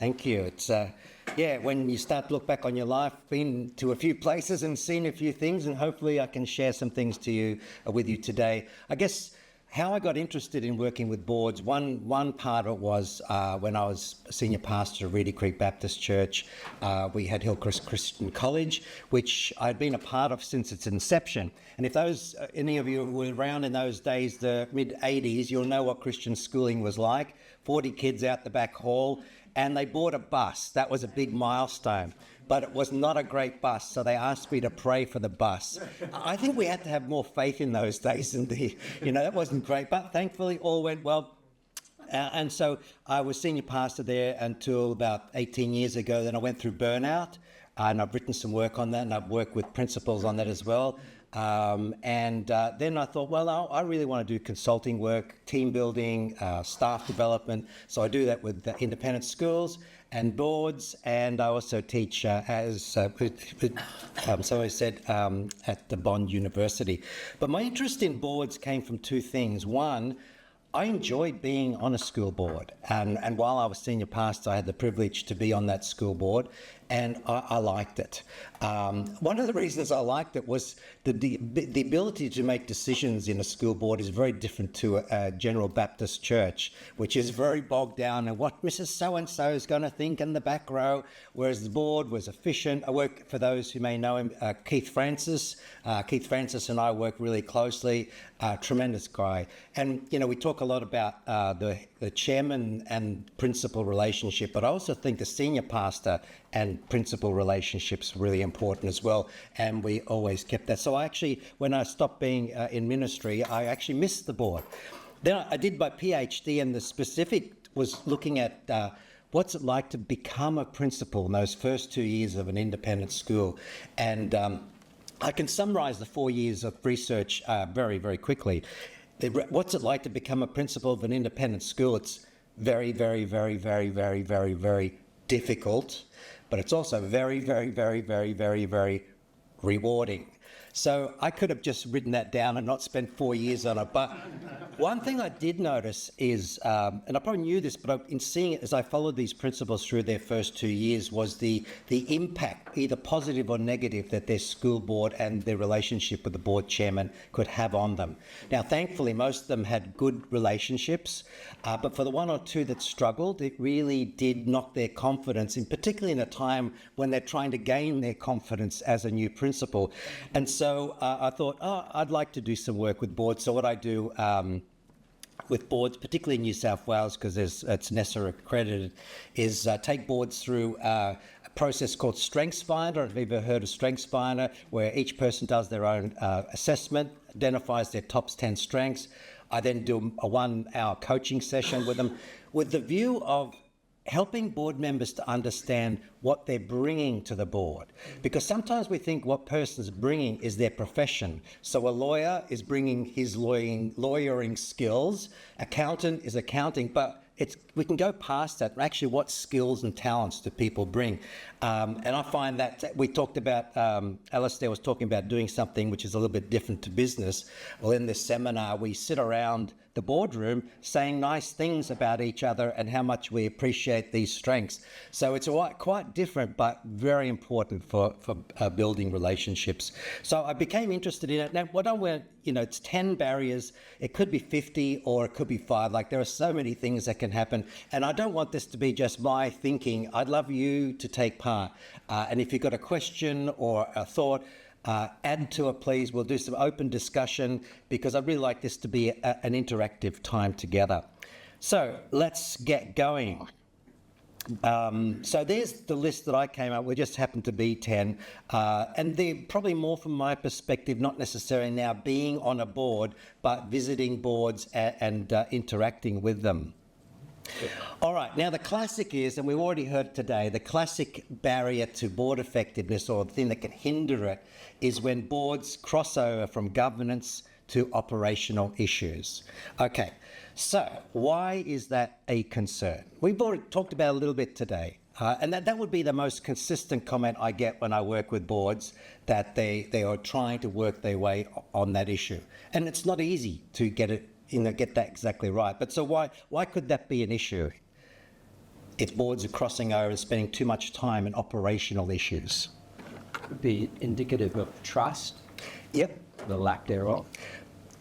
Thank you. It's when you start to look back on your life, been to a few places and seen a few things, and hopefully I can share some things with you today. I guess how I got interested in working with boards, one part of it was when I was a senior pastor of Reedy Creek Baptist Church. We had Hillcrest Christian College, which I'd been a part of since its inception. And if any of you were around in those days, the mid-'80s, you'll know what Christian schooling was like. 40 kids out the back hall, and they bought a bus. That was a big milestone, but it was not a great bus, so they asked me to pray for the bus. I think we had to have more faith in those days, and that wasn't great, but thankfully all went well. And so I was senior pastor there until about 18 years ago. Then I went through burnout, and I've written some work on that, and I've worked with principals on that as well. Then I thought, well, I really want to do consulting work, team building, staff development. So I do that with independent schools and boards, and I also teach at the Bond University. But my interest in boards came from two things. One, I enjoyed being on a school board, and while I was senior pastor, I had the privilege to be on that school board, and I liked it. One of the reasons I liked it was the ability to make decisions in a school board is very different to a General Baptist church, which is very bogged down in what Mrs. So-and-so is going to think in the back row, whereas the board was efficient. I work, for those who may know him, Keith Francis. Keith Francis and I work really closely, tremendous guy. And, we talk a lot about the chairman and principal relationship, but I also think the senior pastor and principal relationships really important as well, and we always kept that. So I actually, when I stopped being in ministry, I actually missed the board. Then I did my PhD, and the specific was looking at what's it like to become a principal in those first 2 years of an independent school. And I can summarize the 4 years of research very, very quickly. What's it like to become a principal of an independent school? It's very, very, very, very, very, very, very difficult, but it's also very, very, very, very, very, very rewarding. So I could have just written that down and not spent 4 years on it. But one thing I did notice is, and I probably knew this, but in seeing it as I followed these principals through their first 2 years, was the impact, either positive or negative, that their school board and their relationship with the board chairman could have on them. Now, thankfully, most of them had good relationships, but for the one or two that struggled, it really did knock their confidence, and particularly in a time when they're trying to gain their confidence as a new principal. And so I thought, I'd like to do some work with boards. So what I do with boards, particularly in New South Wales, because it's NESA accredited, is take boards through a process called StrengthsFinder. If you've ever heard of StrengthsFinder, where each person does their own assessment, identifies their top 10 strengths. I then do a 1-hour coaching session with them with the view of helping board members to understand what they're bringing to the board. Because sometimes we think what person's bringing is their profession. So a lawyer is bringing his lawyering skills, accountant is accounting, but we can go past that. Actually, what skills and talents do people bring? And I find that we talked about, Alistair was talking about doing something which is a little bit different to business. Well, in this seminar, we sit around the boardroom saying nice things about each other and how much we appreciate these strengths. So it's quite different, but very important for building relationships. So I became interested in it. Now, what I went, it's 10 barriers. It could be 50 or it could be 5. Like, there are so many things that can happen. And I don't want this to be just my thinking. I'd love you to take part. And if you've got a question or a thought, add to it, please. We'll do some open discussion because I'd really like this to be an interactive time together. So let's get going. So there's the list that I came up with. Just happened to be 10. And they're probably more from my perspective, not necessarily now being on a board, but visiting boards and interacting with them. All right, now the classic is, and we've already heard today, the classic barrier to board effectiveness, or the thing that can hinder it, is when boards cross over from governance to operational issues. Okay, so why is that a concern? We've already talked about it a little bit today, and that would be the most consistent comment I get when I work with boards, that they are trying to work their way on that issue. And it's not easy to get that exactly right. But so why could that be an issue? if boards are crossing over and spending too much time in operational issues? Be indicative of trust, Yep. the lack thereof.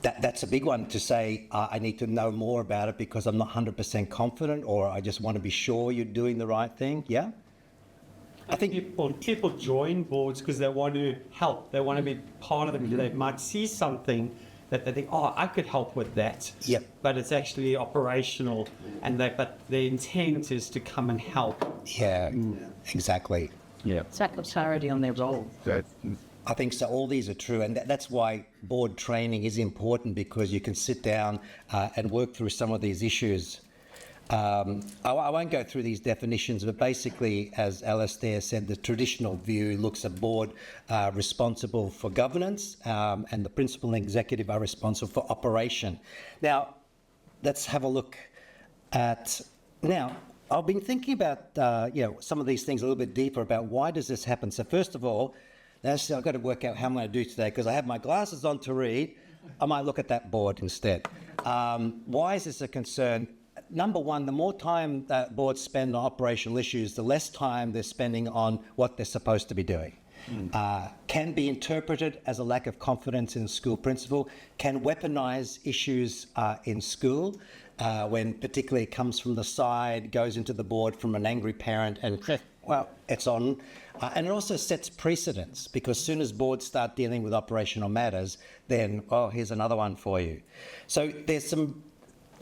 That's a big one to say, I need to know more about it because I'm not 100% confident, or I just want to be sure you're doing the right thing. Yeah? I think people join boards because they want to help. They want to be part of it. They might see something that they think, oh, I could help with that. Yep. But it's actually operational, but the intent is to come and help. Yeah, exactly. Yeah. It's lack of clarity on their role. I think so. All these are true, and that's why board training is important, because you can sit down and work through some of these issues. I won't go through these definitions, but basically, as Alastair said, the traditional view looks at board responsible for governance, and the principal and executive are responsible for operation. Now, let's have a look at now. I've been thinking about some of these things a little bit deeper about why does this happen. So first of all, I've got to work out how I'm going to do today, because I have my glasses on to read. I might look at that board instead. Why is this a concern? Number one, the more time that boards spend on operational issues, the less time they're spending on what they're supposed to be doing. Can be interpreted as a lack of confidence in the school principal, can weaponize issues in school, when particularly it comes from the side, goes into the board from an angry parent, and well, it's on. And it also sets precedents, because as soon as boards start dealing with operational matters, then, oh, here's another one for you. So there's some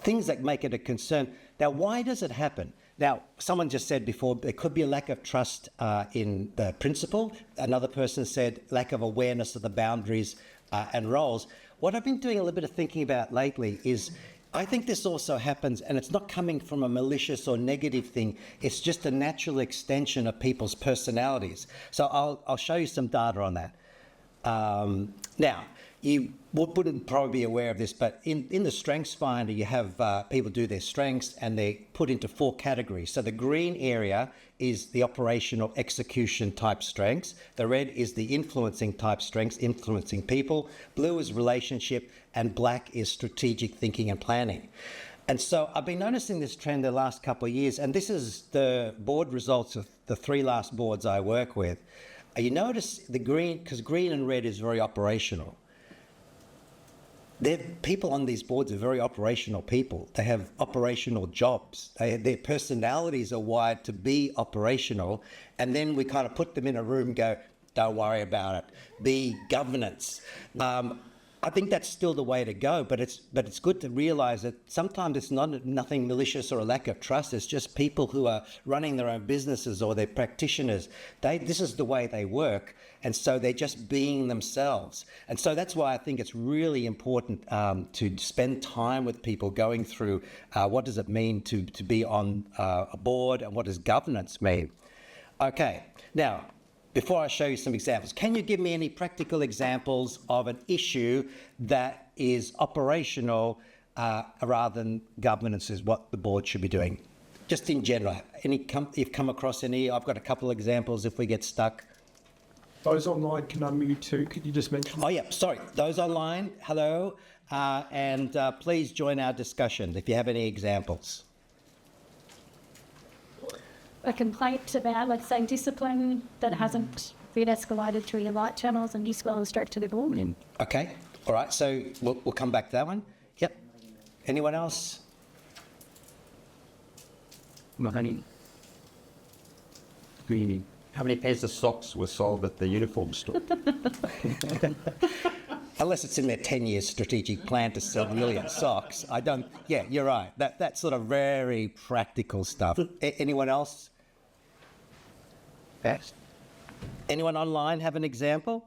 things that make it a concern. Now, why does it happen? Now, someone just said before, there could be a lack of trust in the principal. Another person said lack of awareness of the boundaries and roles. What I've been doing a little bit of thinking about lately is, I think this also happens, and it's not coming from a malicious or negative thing. It's just a natural extension of people's personalities. So I'll show you some data on that. Now, you wouldn't probably be aware of this, but in the Strengths Finder, you have people do their strengths, and they put into 4 categories. So the green area is the operational execution type strengths. The red is the influencing type strengths, influencing people. Blue is relationship, and black is strategic thinking and planning. And so I've been noticing this trend the last couple of years, and this is the board results of the 3 last boards I work with. You notice the green, because green and red is very operational. People on these boards are very operational people. They have operational jobs. Their personalities are wired to be operational, and then we kind of put them in a room and go, don't worry about it. Be governance. I think that's still the way to go, but it's good to realise that sometimes it's nothing malicious or a lack of trust. It's just people who are running their own businesses, or they're practitioners. This is the way they work, and so they're just being themselves. And so that's why I think it's really important to spend time with people going through what does it mean to be on a board, and what does governance mean. Okay, now, before I show you some examples, can you give me any practical examples of an issue that is operational rather than governance is what the board should be doing? Just in general, you've come across any? I've got a couple of examples if we get stuck. Those online can unmute too. Could you just mention? Oh, yeah, sorry. Those online, hello, and please join our discussion if you have any examples. A complaint about, let's say, discipline that hasn't been escalated through the right channels and just gone straight to the board. Okay, all right, so we'll come back to that one. Yep. Anyone else? Money. Green. How many pairs of socks were sold at the uniform store? Unless it's in their 10-year strategic plan to sell a million socks. Yeah, you're right. That's sort of very practical stuff. Anyone else? Best. Anyone online have an example?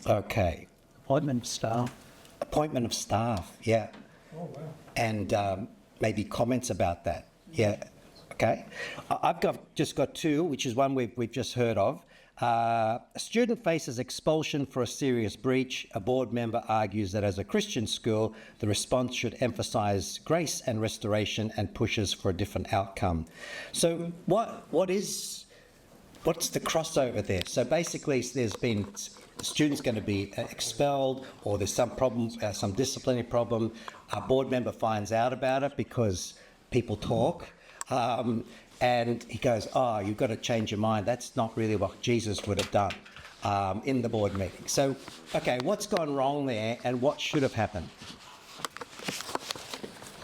Okay. Appointment of staff. Appointment of staff, yeah. Oh, wow. And maybe comments about that. Yeah, okay. I've just got 2, which is one we've just heard of. A student faces expulsion for a serious breach. A board member argues that as a Christian school, the response should emphasise grace and restoration and pushes for a different outcome. So what's the crossover there? So basically there's been students going to be expelled, or there's some problem, some disciplinary problem. A board member finds out about it because people talk. And he goes, oh, you've got to change your mind. That's not really what Jesus would have done in the board meeting. So, okay, what's gone wrong there and what should have happened?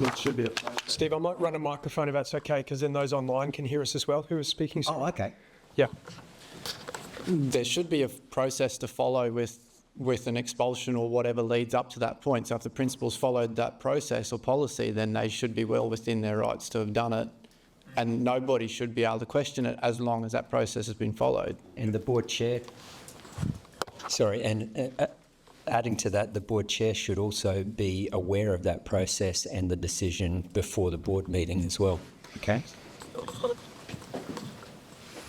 It should be Steve, I might run a microphone if that's okay, because then those online can hear us as well. Who is speaking? Oh, okay. Yeah. There should be a process to follow with an expulsion or whatever leads up to that point. So if the principal's followed that process or policy, then they should be well within their rights to have done it. And nobody should be able to question it as long as that process has been followed. And the board chair, sorry, and adding to that, the board chair should also be aware of that process and the decision before the board meeting as well. Okay.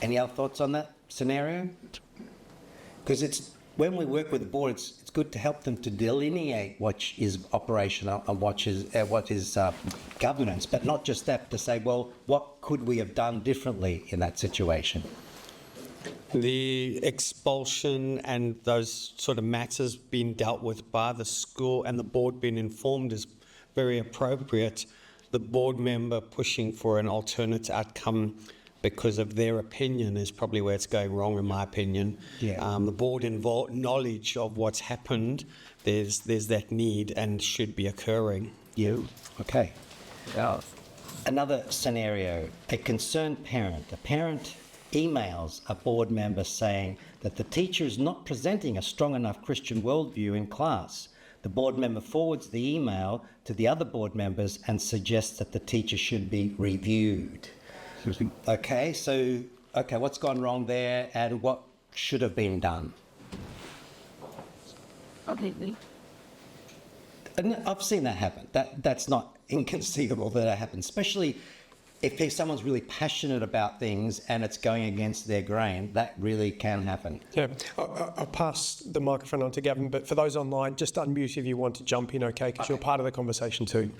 Any other thoughts on that scenario? Because it's when we work with the board, it's good to help them to delineate what is operational and what is governance, but not just that, to say, well, what could we have done differently in that situation? The expulsion and those sort of matters being dealt with by the school and the board being informed is very appropriate. The board member pushing for an alternate outcome because of their opinion is probably where it's going wrong, in my opinion. Yeah. The board involved knowledge of what's happened. There's that need and should be occurring. You. Okay. Another scenario, a concerned parent. A parent emails a board member saying that the teacher is not presenting a strong enough Christian worldview in class. The board member forwards the email to the other board members and suggests that the teacher should be reviewed. Okay, so, what's gone wrong there and what should have been done? Completely. And I've seen that happen. That's not inconceivable that it happens, especially if someone's really passionate about things and it's going against their grain. That really can happen. Yeah. I'll pass the microphone on to Gavin, but for those online, just unmute if you want to jump in, okay, because you're part of the conversation too.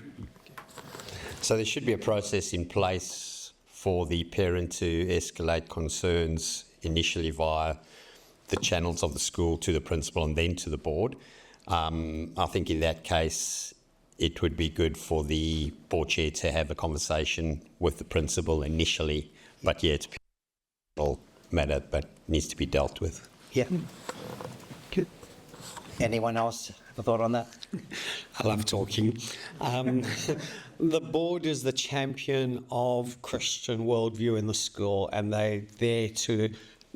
So there should be a process in place for the parent to escalate concerns initially via the channels of the school to the principal and then to the board. I think in that case, it would be good for the board chair to have a conversation with the principal initially, but yeah, it's a personal matter but needs to be dealt with. Yeah. Anyone else have a thought on that? I love talking. The board is the champion of Christian worldview in the school, and they're there to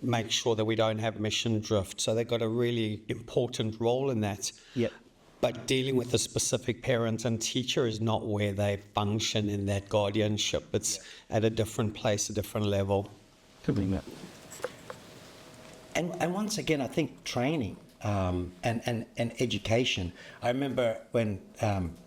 make sure that we don't have mission drift. So they've got a really important role in that. Yep. But dealing with the specific parent and teacher is not where they function in that guardianship. It's at a different place, a different level. And once again, I think training and education. I remember when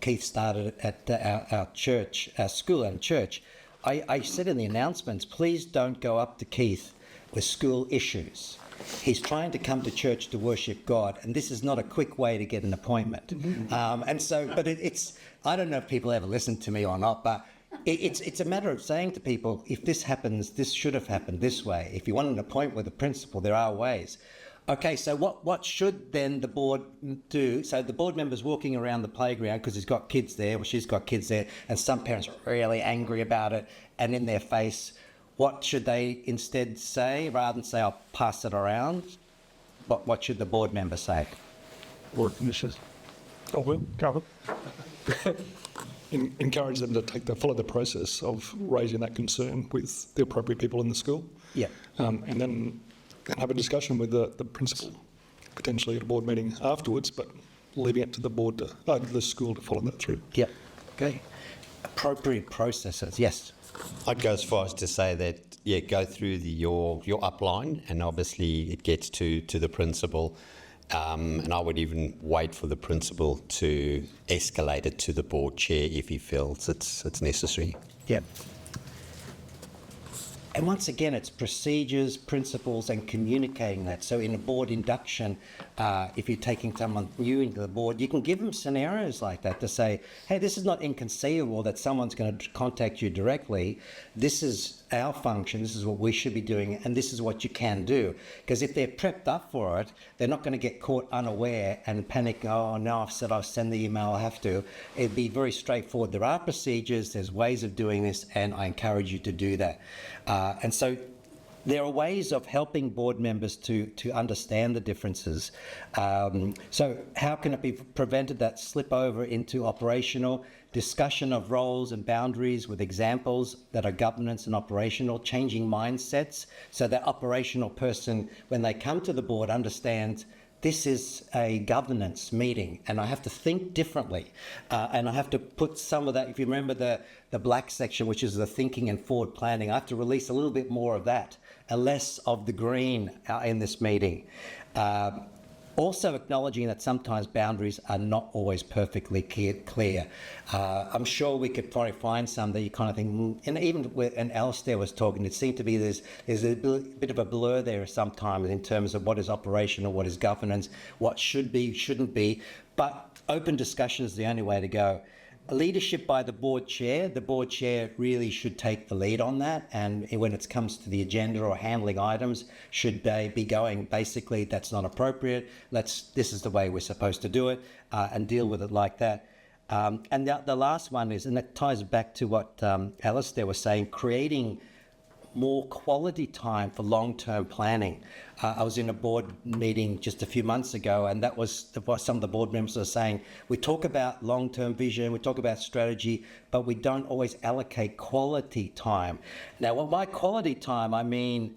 Keith started at our church, our school and church, I said in the announcements, please don't go up to Keith with school issues. He's trying to come to church to worship God, and this is not a quick way to get an appointment. But it's, I don't know if people ever listen to me or not, but it's a matter of saying to people, if this happens, this should have happened this way. If you want an appointment with a principal, there are ways. Okay, so what should then the board do? So the board member's walking around the playground because he's got kids there, or she's got kids there, and some parents are really angry about it, and in their face, what should they instead say? Rather than say, I'll pass it around, what should the board member say? Or I will, Carver. Encourage them to follow the process of raising that concern with the appropriate people in the school. Yeah. And then have a discussion with the principal, potentially at a board meeting afterwards, but leaving it to the board, the school to follow that through. Yeah. Okay. Appropriate processes. Yes. I'd go as far as to say that, go through your upline, and obviously it gets to the principal. And I would even wait for the principal to escalate it to the board chair if he feels it's necessary. Yeah. And once again, it's procedures, principles, and communicating that. So in a board induction, if you're taking someone new into the board, you can give them scenarios like that to say, hey, this is not inconceivable that someone's going to contact you directly. This is our function, this is what we should be doing, and this is what you can do. Because if they're prepped up for it, they're not going to get caught unaware and panic, oh, no, I've said I'll send the email, I have to. It'd be very straightforward. There are procedures, there's ways of doing this, and I encourage you to do that. And so there are ways of helping board members to understand the differences. So how can it be prevented that slip over into operational discussion of roles and boundaries with examples that are governance and operational, changing mindsets so that operational person, when they come to the board, understands this is a governance meeting and I have to think differently. And I have to put some of that, if you remember the black section, which is the thinking and forward planning, I have to release a little bit more of that and less of the green in this meeting. Also acknowledging that sometimes boundaries are not always perfectly clear. I'm sure we could probably find some that you kind of think, and even when Alistair was talking, it seemed to be there's a bit of a blur there sometimes in terms of what is operational, what is governance, what should be, shouldn't be, but open discussion is the only way to go. Leadership by the board chair really should take the lead on that, and when it comes to the agenda or handling items, should they be going, basically, that's not appropriate, this is the way we're supposed to do it, and deal with it like that. And the last one is, and that ties back to what Alistair was saying, creating more quality time for long-term planning. I was in a board meeting just a few months ago, and that was what some of the board members are saying. We talk about long-term vision, we talk about strategy, but we don't always allocate quality time. Now, well, by quality time, I mean,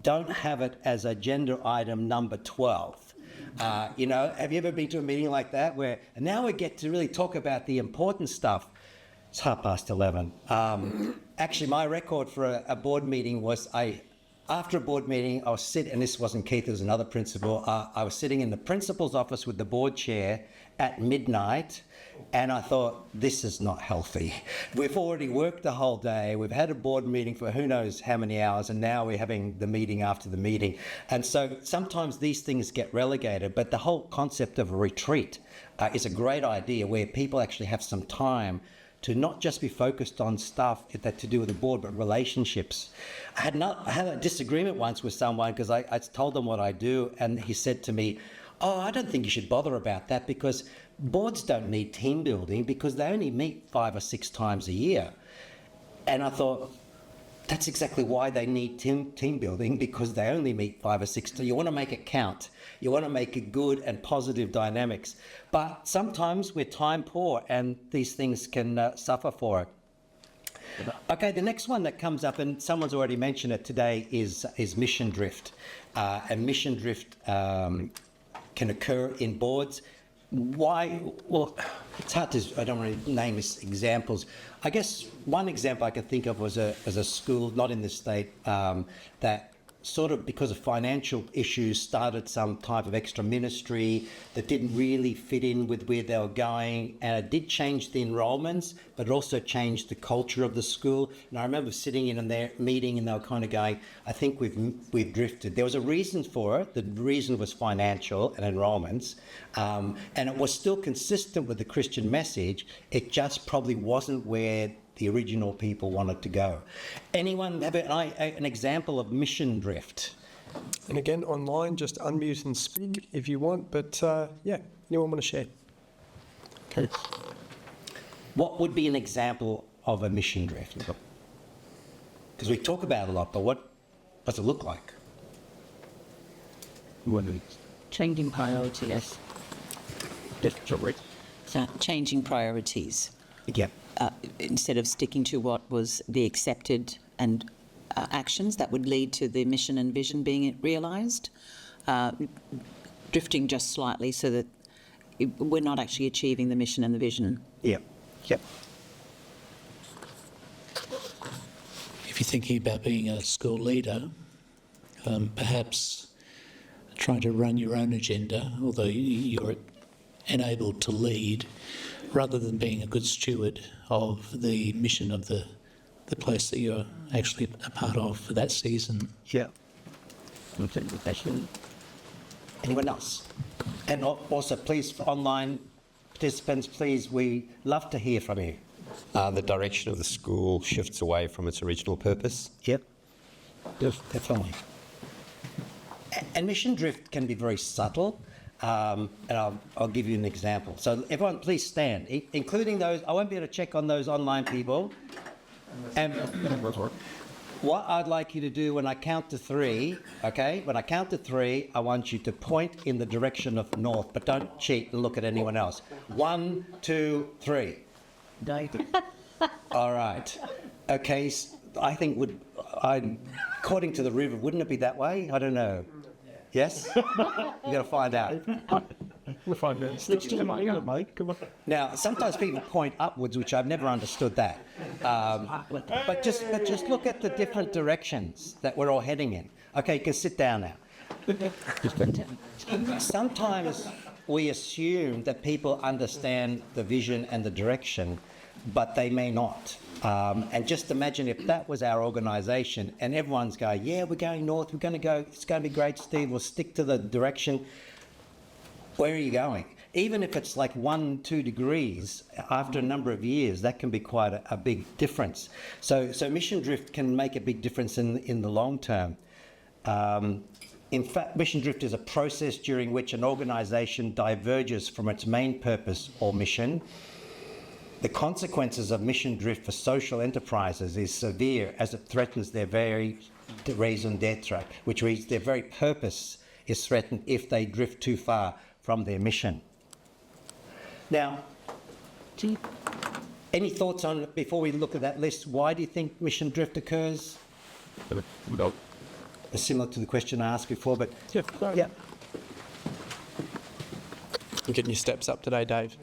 don't have it as agenda item number 12. Have you ever been to a meeting like that where, and now we get to really talk about the important stuff? It's 11:30. Actually, my record for a board meeting was after a board meeting, I was sitting, and this wasn't Keith, it was another principal. I was sitting in the principal's office with the board chair at midnight, and I thought, this is not healthy. We've already worked the whole day. We've had a board meeting for who knows how many hours, and now we're having the meeting after the meeting. And so sometimes these things get relegated, but the whole concept of a retreat is a great idea where people actually have some time to not just be focused on stuff that to do with the board, but relationships. I had a disagreement once with someone because I told them what I do, and he said to me, oh, I don't think you should bother about that because boards don't need team building because they only meet 5 or 6 times a year. And I thought, that's exactly why they need team building, because they only meet 5 or 6 times. You want to make it count. You want to make it good and positive dynamics. But sometimes we're time poor and these things can suffer for it. Okay, the next one that comes up, and someone's already mentioned it today, is mission drift. And mission drift can occur in boards. Why? Well, it's hard to, I don't want to name examples. I guess one example I can think of was a school, not in this state, that sort of because of financial issues started some type of extra ministry that didn't really fit in with where they were going, and it did change the enrolments, but it also changed the culture of the school. And I remember sitting in their meeting and they were kind of going, I think we've drifted. There was a reason for it. The reason was financial and enrolments, and it was still consistent with the Christian message. It just probably wasn't where the original people wanted to go. Anyone have an example of mission drift? And again, online, just unmute and speak if you want, but yeah, anyone want to share? Okay. What would be an example of a mission drift? Because we talk about it a lot, but what does it look like? Changing priorities. So changing priorities. Yeah. Instead of sticking to what was the accepted and actions that would lead to the mission and vision being realised, drifting just slightly so that we're not actually achieving the mission and the vision. Yeah. Yep. If you're thinking about being a school leader, perhaps trying to run your own agenda, although you're enabled to lead, rather than being a good steward of the mission of the place that you're actually a part of for that season. Yeah. Anyone else? And also, please, for online participants, please, we love to hear from you. The direction of the school shifts away from its original purpose. Yep. Definitely. And mission drift can be very subtle. And I'll give you an example. So everyone, please stand, including those. I won't be able to check on those online people. And what I'd like you to do when I count to three, okay? When I count to three, I want you to point in the direction of north, but don't cheat and look at anyone else. 1, 2, 3. All right. Okay. I think according to the river, wouldn't it be that way? I don't know. Yes? You've got to find out. We'll find out. Come on. Now, sometimes people point upwards, which I've never understood that. But just look at the different directions that we're all heading in. Okay, you can sit down now. Sometimes we assume that people understand the vision and the direction, but they may not. And just imagine if that was our organisation and everyone's going, yeah, we're going north, we're going to go, it's going to be great, Steve, we'll stick to the direction. Where are you going? Even if it's like 1-2 degrees, after a number of years, that can be quite a big difference. So mission drift can make a big difference in the long term. In fact, mission drift is a process during which an organisation diverges from its main purpose or mission. The consequences of mission drift for social enterprises is severe as it threatens their very raison d'etre, which means their very purpose is threatened if they drift too far from their mission. Now, any thoughts on, before we look at that list, why do you think mission drift occurs? Similar to the question I asked before, but yeah. You're getting your steps up today, Dave.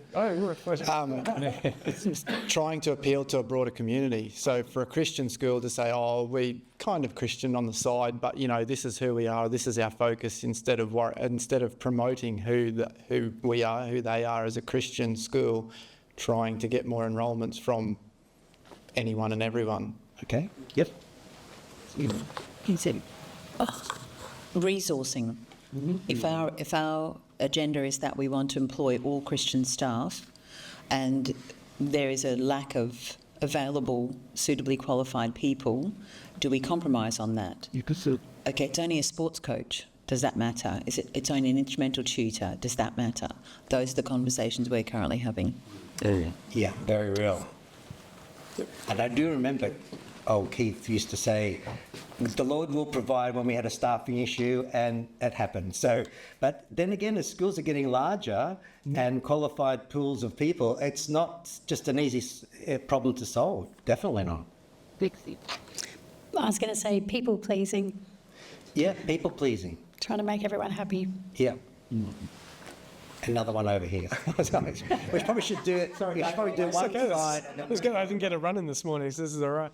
Trying to appeal to a broader community. So for a Christian school to say, oh, we kind of Christian on the side, but you know, this is who we are, this is our focus, instead of promoting who we are, who they are as a Christian school, trying to get more enrolments from anyone and everyone. Okay. Yep. Resourcing. If our agenda is that we want to employ all Christian staff and there is a lack of available, suitably qualified people, do we compromise on that? Okay, it's only a sports coach. Does that matter? It's only an instrumental tutor. Does that matter? Those are the conversations we're currently having. Yeah, very real. And I do remember, Keith used to say, the Lord will provide when we had a staffing issue, and that happened. So, but then again, as schools are getting larger and qualified pools of people, it's not just an easy problem to solve. Definitely not. I was going to say people pleasing, Yeah, people pleasing. trying to make everyone happy. Yeah. Another one over here. We probably should do it. Sorry, we should probably do one slide. Let's go. I didn't get a run in this morning, so this is all right.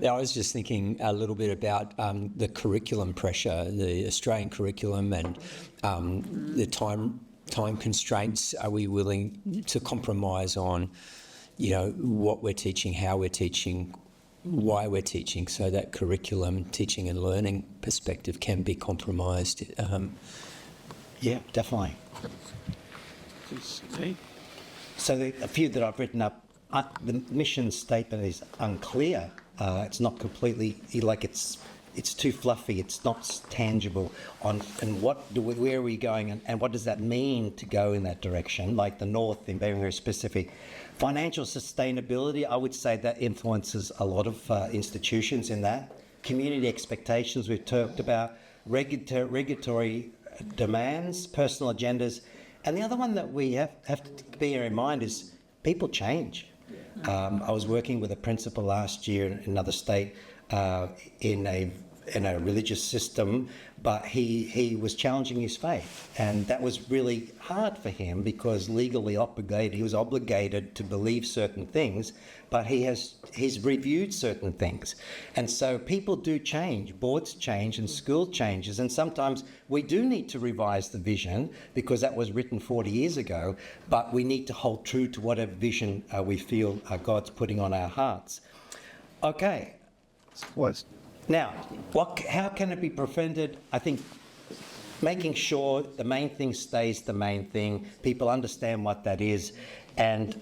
Yeah, I was just thinking a little bit about the curriculum pressure, the Australian curriculum, and the time constraints. Are we willing to compromise on, you know, what we're teaching, how we're teaching, why we're teaching, so that curriculum, teaching and learning perspective can be compromised? Yeah, definitely. So a few that I've written up, the mission statement is unclear. It's not completely, like it's too fluffy. It's not tangible on, and where are we going, and what does that mean to go in that direction, like the north, in being very specific. Financial sustainability, I would say that influences a lot of institutions in that. Community expectations we've talked about, regulatory demands, personal agendas, and the other one that we have to bear in mind is people change. I was working with a principal last year in another state in a religious system, but he was challenging his faith, and that was really hard for him because legally obligated. He was obligated to believe certain things, but he's reviewed certain things, and so people do change, boards change, and school changes, and sometimes we do need to revise the vision because that was written 40 years ago, but we need to hold true to whatever vision we feel God's putting on our hearts. Okay. Now, how can it be prevented? I think making sure the main thing stays the main thing, people understand what that is, and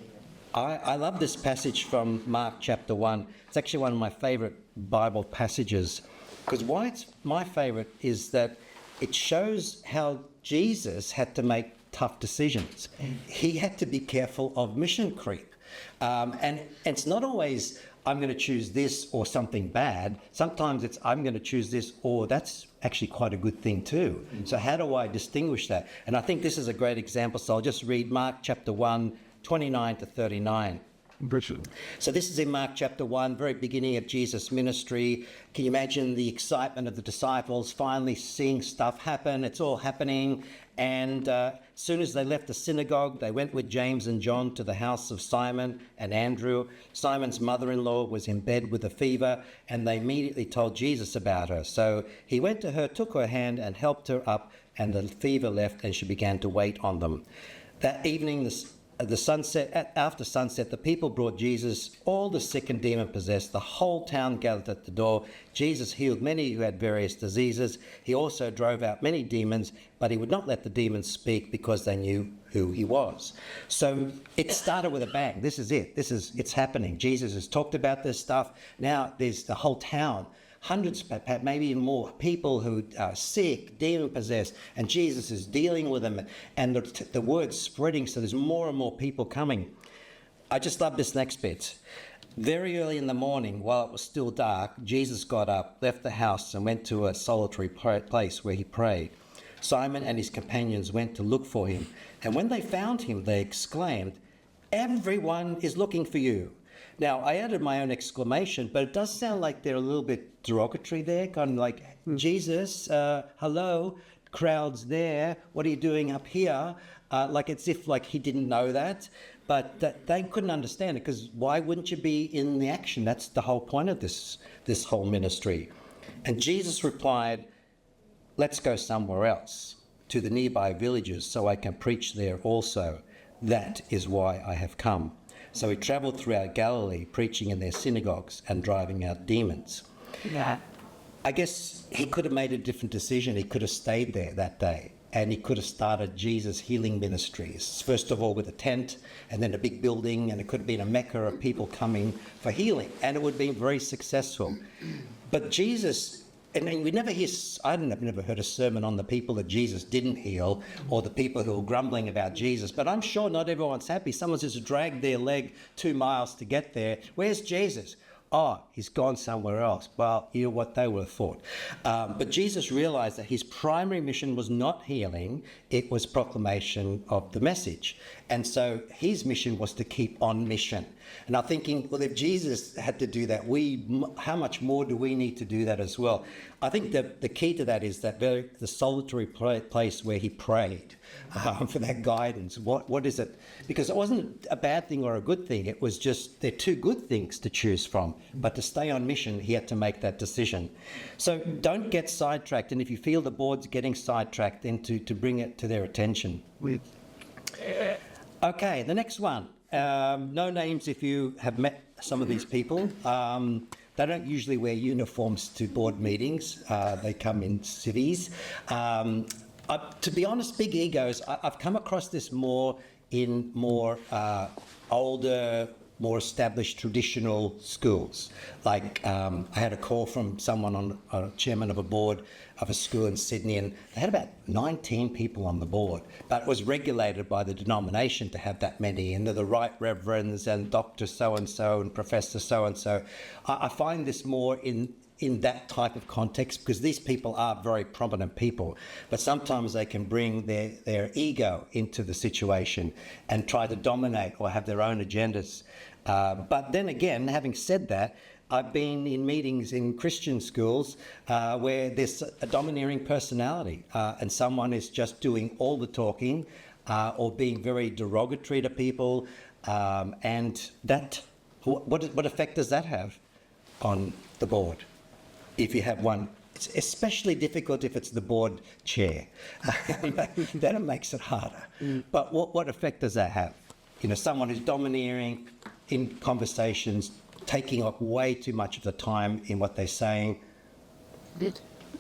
I love this passage from Mark chapter 1. It's actually one of my favourite Bible passages, because why it's my favourite is that it shows how Jesus had to make tough decisions. He had to be careful of mission creep. And it's not always, I'm going to choose this or something bad. Sometimes it's, I'm going to choose this, or that's actually quite a good thing too. So how do I distinguish that? And I think this is a great example. So I'll just read Mark chapter 1, 29 to 39. Richard. So this is in Mark chapter 1, very beginning of Jesus' ministry. Can you imagine the excitement of the disciples finally seeing stuff happen? It's all happening. And as soon as they left the synagogue, they went with James and John to the house of Simon and Andrew. Simon's mother-in-law was in bed with a fever, and they immediately told Jesus about her. So he went to her, took her hand and helped her up, and the fever left, and she began to wait on them. That evening, after sunset, the people brought Jesus all the sick and demon-possessed. The whole town gathered at the door. Jesus healed many who had various diseases. He also drove out many demons, but he would not let the demons speak because they knew who he was. So it started with a bang. This is it. It's happening. Jesus has talked about this stuff. Now there's the whole town. Hundreds, maybe even more, people who are sick, demon-possessed, and Jesus is dealing with them, and the word's spreading, so there's more and more people coming. I just love this next bit. Very early in the morning, while it was still dark, Jesus got up, left the house, and went to a solitary place where he prayed. Simon and his companions went to look for him, and when they found him, they exclaimed, "Everyone is looking for you." Now, I added my own exclamation, but it does sound like they're a little bit derogatory there, kind of like, Jesus, hello, crowd's there, what are you doing up here? Like it's if like he didn't know that, but they couldn't understand it, because why wouldn't you be in the action? That's the whole point of this whole ministry. And Jesus replied, "Let's go somewhere else, to the nearby villages, so I can preach there also. That is why I have come." So he travelled throughout Galilee, preaching in their synagogues and driving out demons. Yeah. I guess he could have made a different decision. He could have stayed there that day, and he could have started Jesus' healing ministries. First of all with a tent, and then a big building, and it could have been a mecca of people coming for healing, and it would have been very successful. But Jesus, and we never hear, I've never heard a sermon on the people that Jesus didn't heal, or the people who are grumbling about Jesus, but I'm sure not everyone's happy. Someone's just dragged their leg 2 miles to get there. Where's Jesus? Oh, he's gone somewhere else. Well, you know what they would have thought. But Jesus realized that his primary mission was not healing, it was proclamation of the message. And so his mission was to keep on mission. And I'm thinking, well, if Jesus had to do that, how much more do we need to do that as well? I think the key to that is that the solitary place where he prayed for that guidance. What is it? Because it wasn't a bad thing or a good thing. It was just, they're two good things to choose from. But to stay on mission, he had to make that decision. So don't get sidetracked. And if you feel the board's getting sidetracked, then to bring it to their attention. Okay, the next one. No names if you have met some of these people. They don't usually wear uniforms to board meetings. They come in civvies. To be honest, big egos, I've come across this more in more older, more established traditional schools. Like I had a call from someone a chairman of a board of a school in Sydney, and they had about 19 people on the board, but it was regulated by the denomination to have that many, and they're the right reverends and Dr. so-and-so and Professor so-and-so. I find this more in that type of context, because these people are very prominent people, but sometimes they can bring their ego into the situation and try to dominate or have their own agendas. But then again, having said that, I've been in meetings in Christian schools where there's a domineering personality and someone is just doing all the talking or being very derogatory to people, and that, what effect does that have on the board? If you have one, it's especially difficult if it's the board chair. Then it makes it harder. But what effect does that have? You know, someone who's domineering in conversations, taking up way too much of the time in what they're saying.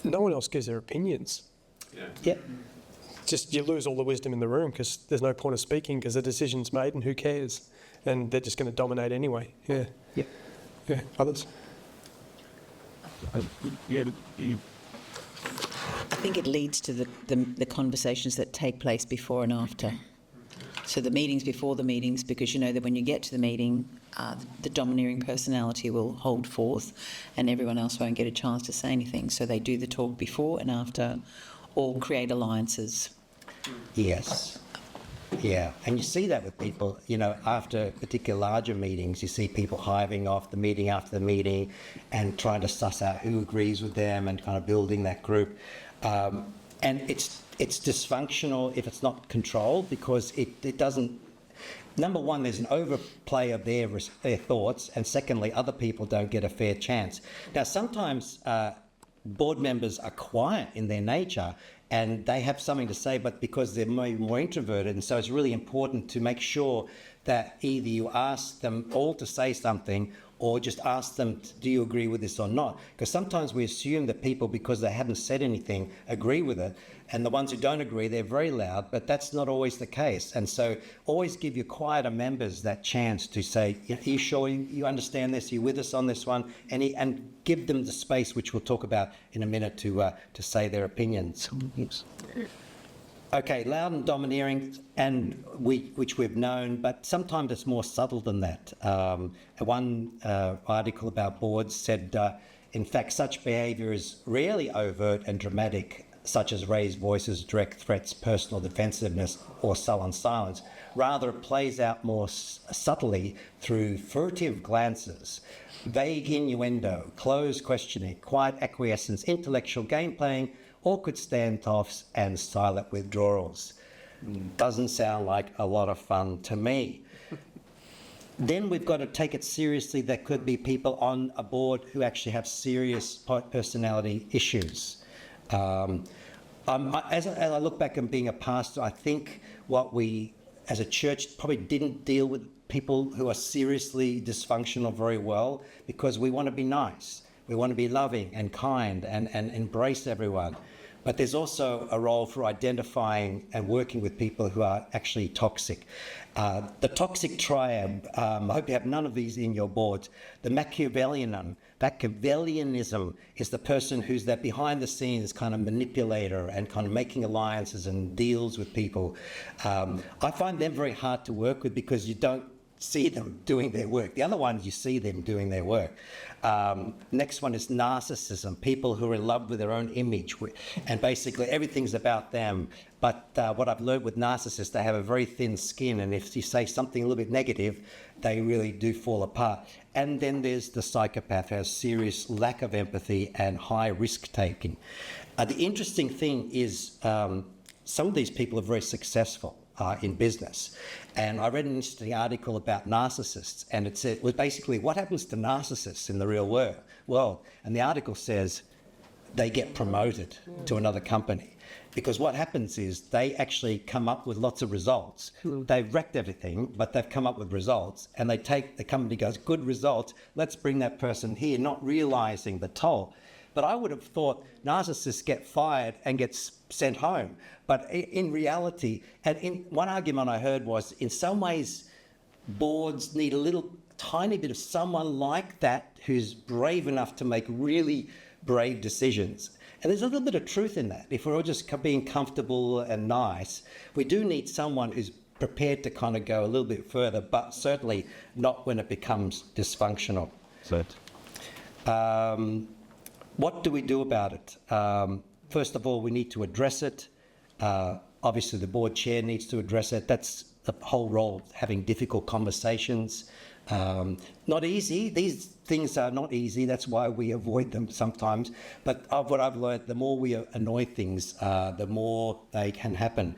No one else gives their opinions. Yeah. Just you lose all the wisdom in the room because there's no point of speaking because the decision's made and who cares? and they're just going to dominate anyway. Yeah. Yep. Yeah. Others? I think it leads to the conversations that take place before and after. So the meetings before the meetings, because you know that when you get to the meeting, the domineering personality will hold forth and everyone else won't get a chance to say anything. So they do the talk before and after, or create alliances. Yes. Yeah, and you see that with people, you know, after particular larger meetings, you see people hiving off the meeting after the meeting and trying to suss out who agrees with them and kind of building that group. And it's dysfunctional if it's not controlled, because it doesn't. Number one, there's an overplay of their thoughts, and secondly, other people don't get a fair chance. Now, sometimes board members are quiet in their nature, and they have something to say, but because they're more introverted, and so it's really important to make sure that either you ask them all to say something, or just ask them, do you agree with this or not? Because sometimes we assume that people, because they haven't said anything, agree with it, and the ones who don't agree, they're very loud, but that's not always the case. And so always give your quieter members that chance to say, are you sure you understand this? Are you with us on this one? And give them the space, which we'll talk about in a minute, to say their opinions. Okay, loud and domineering, and which we've known, but sometimes it's more subtle than that. One article about boards said, in fact, such behaviour is rarely overt and dramatic, such as raised voices, direct threats, personal defensiveness, or sullen silence. Rather, it plays out more subtly through furtive glances, vague innuendo, closed questioning, quiet acquiescence, intellectual game playing, awkward standoffs, and silent withdrawals. Doesn't sound like a lot of fun to me. Then we've got to take it seriously. There could be people on a board who actually have serious personality issues. As I look back on being a pastor, I think what we, as a church, probably didn't deal with people who are seriously dysfunctional very well, because we want to be nice. We want to be loving and kind and embrace everyone. But there's also a role for identifying and working with people who are actually toxic. The toxic triad, I hope you have none of these in your boards. The Machiavellianism is the person who's that behind the scenes kind of manipulator and kind of making alliances and deals with people. I find them very hard to work with, because you don't see them doing their work. The other ones, you see them doing their work. Next one is narcissism, people who are in love with their own image, and basically everything's about them. But what I've learned with narcissists, they have a very thin skin, and if you say something a little bit negative, they really do fall apart. And then there's the psychopath, who has serious lack of empathy and high risk-taking. The interesting thing is some of these people are very successful in business. And I read an interesting article about narcissists, and it was basically what happens to narcissists in the real world. And the article says they get promoted to another company, because what happens is they actually come up with lots of results. They've wrecked everything, but they've come up with results, and the company goes, good results, let's bring that person here, not realising the toll. But I would have thought narcissists get fired and get sent home. But in reality, and in one argument I heard was, in some ways, boards need a little tiny bit of someone like that who's brave enough to make really brave decisions. And there's a little bit of truth in that. If we're all just being comfortable and nice, we do need someone who's prepared to kind of go a little bit further, but certainly not when it becomes dysfunctional. What do we do about it? First of all, we need to address it. Obviously, the board chair needs to address it. That's the whole role of having difficult conversations. Not easy. These things are not easy. That's why we avoid them sometimes. But what I've learned, the more we annoy things, the more they can happen.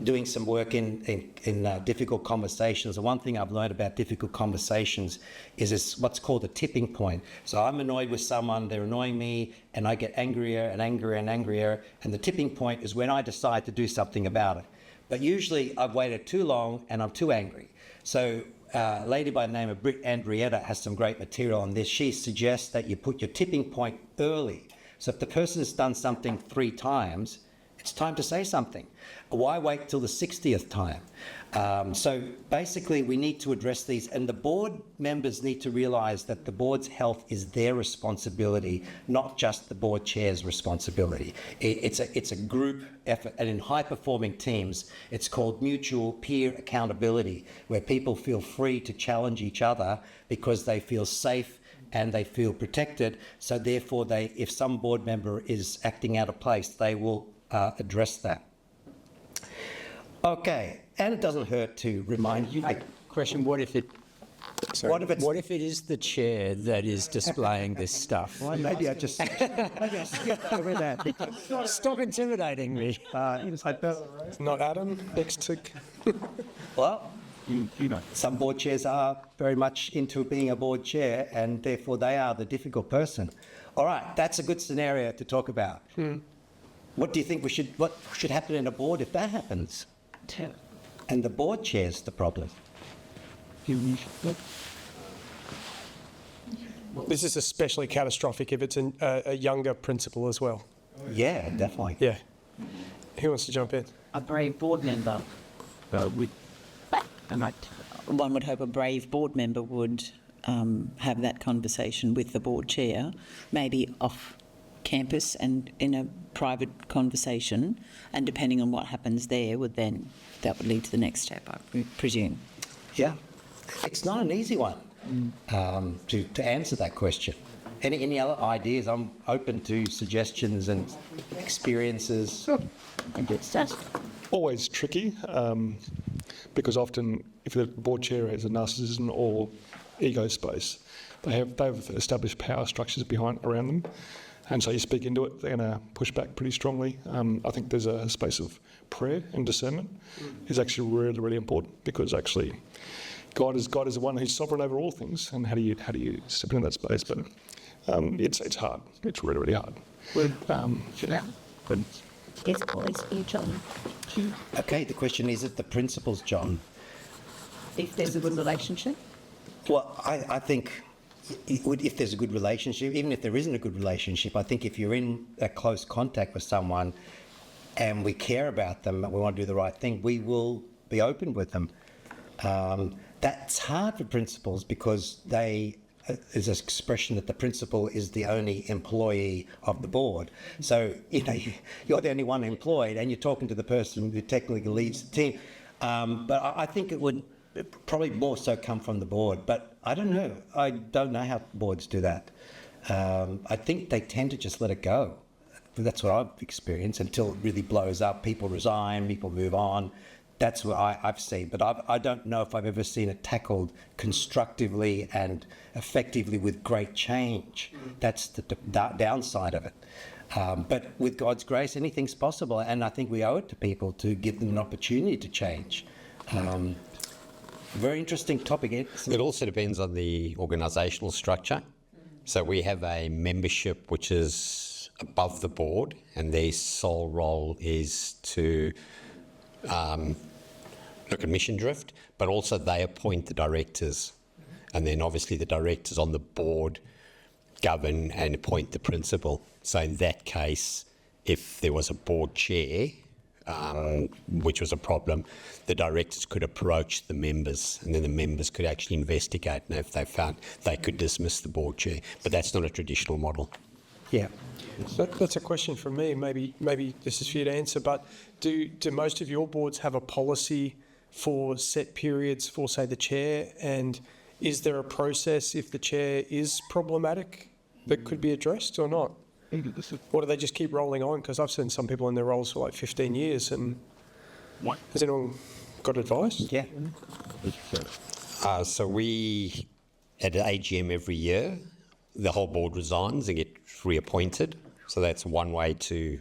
Doing some work in difficult conversations. The one thing I've learned about difficult conversations is what's called a tipping point. So I'm annoyed with someone, they're annoying me, and I get angrier and angrier and angrier. And the tipping point is when I decide to do something about it. But usually I've waited too long and I'm too angry. So a lady by the name of Britt Andrietta has some great material on this. She suggests that you put your tipping point early. So if the person has done something 3 times, it's time to say something. Why wait till the 60th time? So basically, we need to address these, and the board members need to realise that the board's health is their responsibility, not just the board chair's responsibility. It's a group effort, and in high-performing teams, it's called mutual peer accountability, where people feel free to challenge each other because they feel safe and they feel protected. So therefore, if some board member is acting out of place, they will address that. Okay, and it doesn't hurt to remind you. Question: what if it is the chair that is displaying this stuff? Well, maybe I skipped over that. Stop intimidating me. It's not Adam next to. Well, some board chairs are very much into being a board chair, and therefore they are the difficult person. All right, that's a good scenario to talk about. What do you think what should happen in a board if that happens? And the board chair's the problem. This is especially catastrophic if it's a younger principal as well. Yeah, definitely. Yeah. Who wants to jump in? A brave board member. One would hope a brave board member would have that conversation with the board chair, maybe off campus and in a private conversation, and depending on what happens there, that would lead to the next step, I presume. Yeah. It's not an easy one to answer that question. Any other ideas? I'm open to suggestions and experiences. Always tricky, because often if the board chair has a narcissism or ego space, they have established power structures around them. And so you speak into it, they're going to push back pretty strongly. I think there's a space of prayer and discernment is actually really, really important, because actually God is the one who's sovereign over all things. And how do you step into that space? But it's hard. It's really, really hard. Okay, the question is the principal's job. If there's a good relationship? Well, I think if there's a good relationship, even if there isn't a good relationship, I think if you're in a close contact with someone and we care about them and we want to do the right thing, we will be open with them. That's hard for principals because there's an expression that the principal is the only employee of the board. So, you're the only one employed and you're talking to the person who technically leads the team. But I think it would probably more so come from the board. But I don't know. I don't know how boards do that. I think they tend to just let it go. That's what I've experienced until it really blows up. People resign, people move on. That's what I've seen. But I don't know if I've ever seen it tackled constructively and effectively with great change. That's the downside of it. But with God's grace, anything's possible. And I think we owe it to people to give them an opportunity to change. Very interesting topic. It also depends on the organisational structure. So we have a membership which is above the board, and their sole role is to look at mission drift, but also they appoint the directors. And then obviously the directors on the board govern and appoint the principal. So in that case, if there was a board chair, which was a problem, the directors could approach the members, and then the members could actually investigate, and if they found, they could dismiss the board chair. But that's not a traditional model. Yeah. That's a question from me. Maybe this is for you to answer. But do most of your boards have a policy for set periods for, say, the chair? And is there a process if the chair is problematic that could be addressed or not? Or do they just keep rolling on? Because I've seen some people in their roles for like 15 years. And has anyone got advice? Yeah. So we, at an AGM every year, the whole board resigns and get reappointed. So that's one way to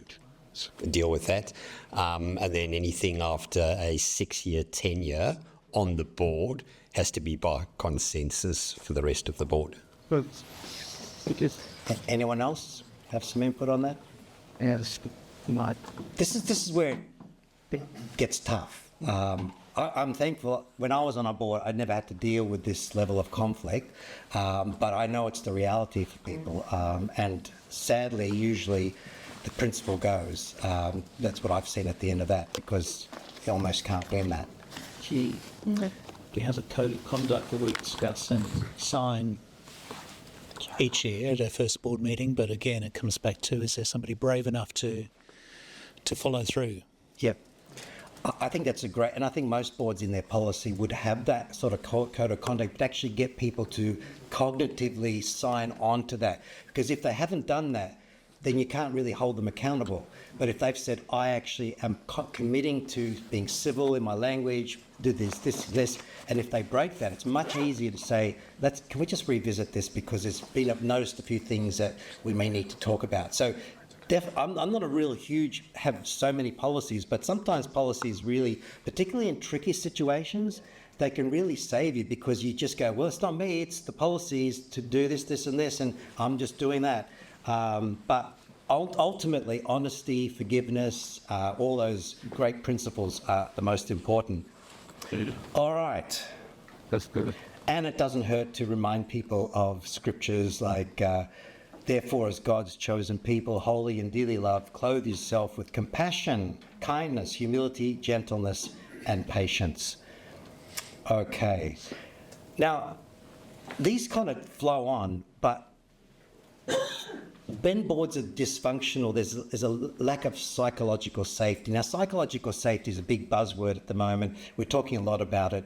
deal with that. And then anything after a 6-year tenure on the board has to be by consensus for the rest of the board. Anyone else have some input on that? Yes. This is where it gets tough. I'm thankful. When I was on a board, I never had to deal with this level of conflict, but I know it's the reality for people. And sadly, usually the principal goes. That's what I've seen at the end of that, because you almost can't win that. Gee, we have a code of conduct that we discuss and sign each year at our first board meeting, but again, it comes back to, is there somebody brave enough to follow through? Yep. I think that's a great, and I think most boards in their policy would have that sort of code of conduct, but actually get people to cognitively sign on to that. Because if they haven't done that, then you can't really hold them accountable. But if they've said, I actually am committing to being civil in my language, do this, and if they break that, it's much easier to say, can we just revisit this, because I've noticed a few things that we may need to talk about. So I'm not a real huge, have so many policies, but sometimes policies really, particularly in tricky situations, they can really save you, because you just go, well, it's not me, it's the policies to do this, this and this, and I'm just doing that. But ultimately, honesty, forgiveness, all those great principles are the most important. All right. That's good. And it doesn't hurt to remind people of scriptures like, therefore, as God's chosen people, holy and dearly loved, clothe yourself with compassion, kindness, humility, gentleness, and patience. Okay. Now, these kind of flow on, but when boards are dysfunctional, there's a lack of psychological safety. Now, psychological safety is a big buzzword at the moment. We're talking a lot about it.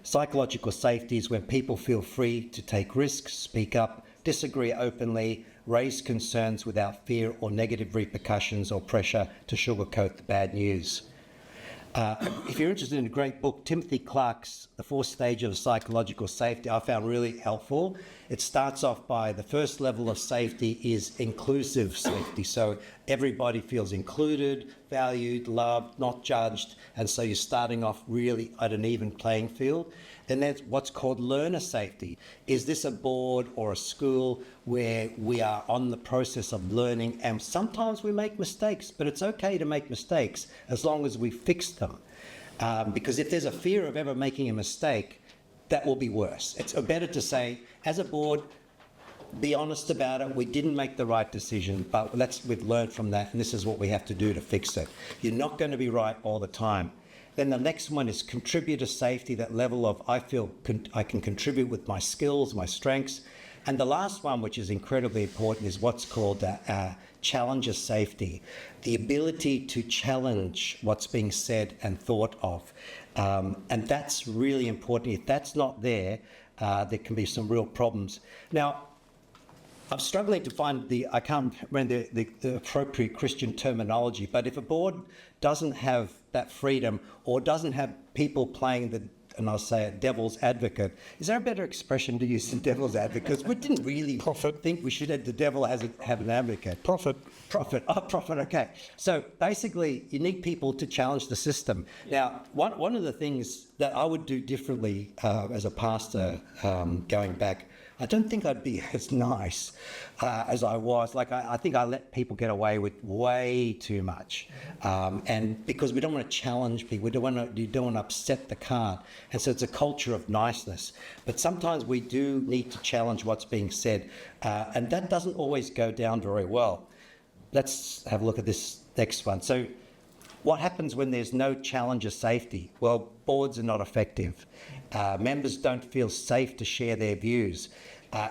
Psychological safety is when people feel free to take risks, speak up, disagree openly, raise concerns without fear or negative repercussions or pressure to sugarcoat the bad news. If you're interested in a great book, Timothy Clark's The 4 Stages of Psychological Safety, I found really helpful. It starts off by the first level of safety is inclusive safety. So everybody feels included, valued, loved, not judged. And so you're starting off really at an even playing field. Then there's what's called learner safety. Is this a board or a school where we are on the process of learning, and sometimes we make mistakes, but it's okay to make mistakes as long as we fix them. Because if there's a fear of ever making a mistake, that will be worse. It's better to say, as a board, be honest about it. We didn't make the right decision, but we've learned from that, and this is what we have to do to fix it. You're not going to be right all the time. Then the next one is contributor safety, that level of I feel I can contribute with my skills, my strengths. And the last one, which is incredibly important, is what's called challenger safety, the ability to challenge what's being said and thought of. And that's really important. If that's not there, there can be some real problems. Now, I'm struggling to find I can't remember the appropriate Christian terminology, but if a board doesn't have that freedom or doesn't have people playing and I'll say it, devil's advocate, is there a better expression to use than devil's advocate? Because we didn't really think we should have the devil have an advocate. Prophet. Oh, prophet, okay. So basically, you need people to challenge the system. Now, one of the things that I would do differently as a pastor going back, I don't think I'd be as nice as I was. Like, I think I let people get away with way too much. And because we don't want to challenge people, you don't want to upset the cart. And so it's a culture of niceness. But sometimes we do need to challenge what's being said. And that doesn't always go down very well. Let's have a look at this next one. So what happens when there's no challenger safety? Well, boards are not effective. Members don't feel safe to share their views.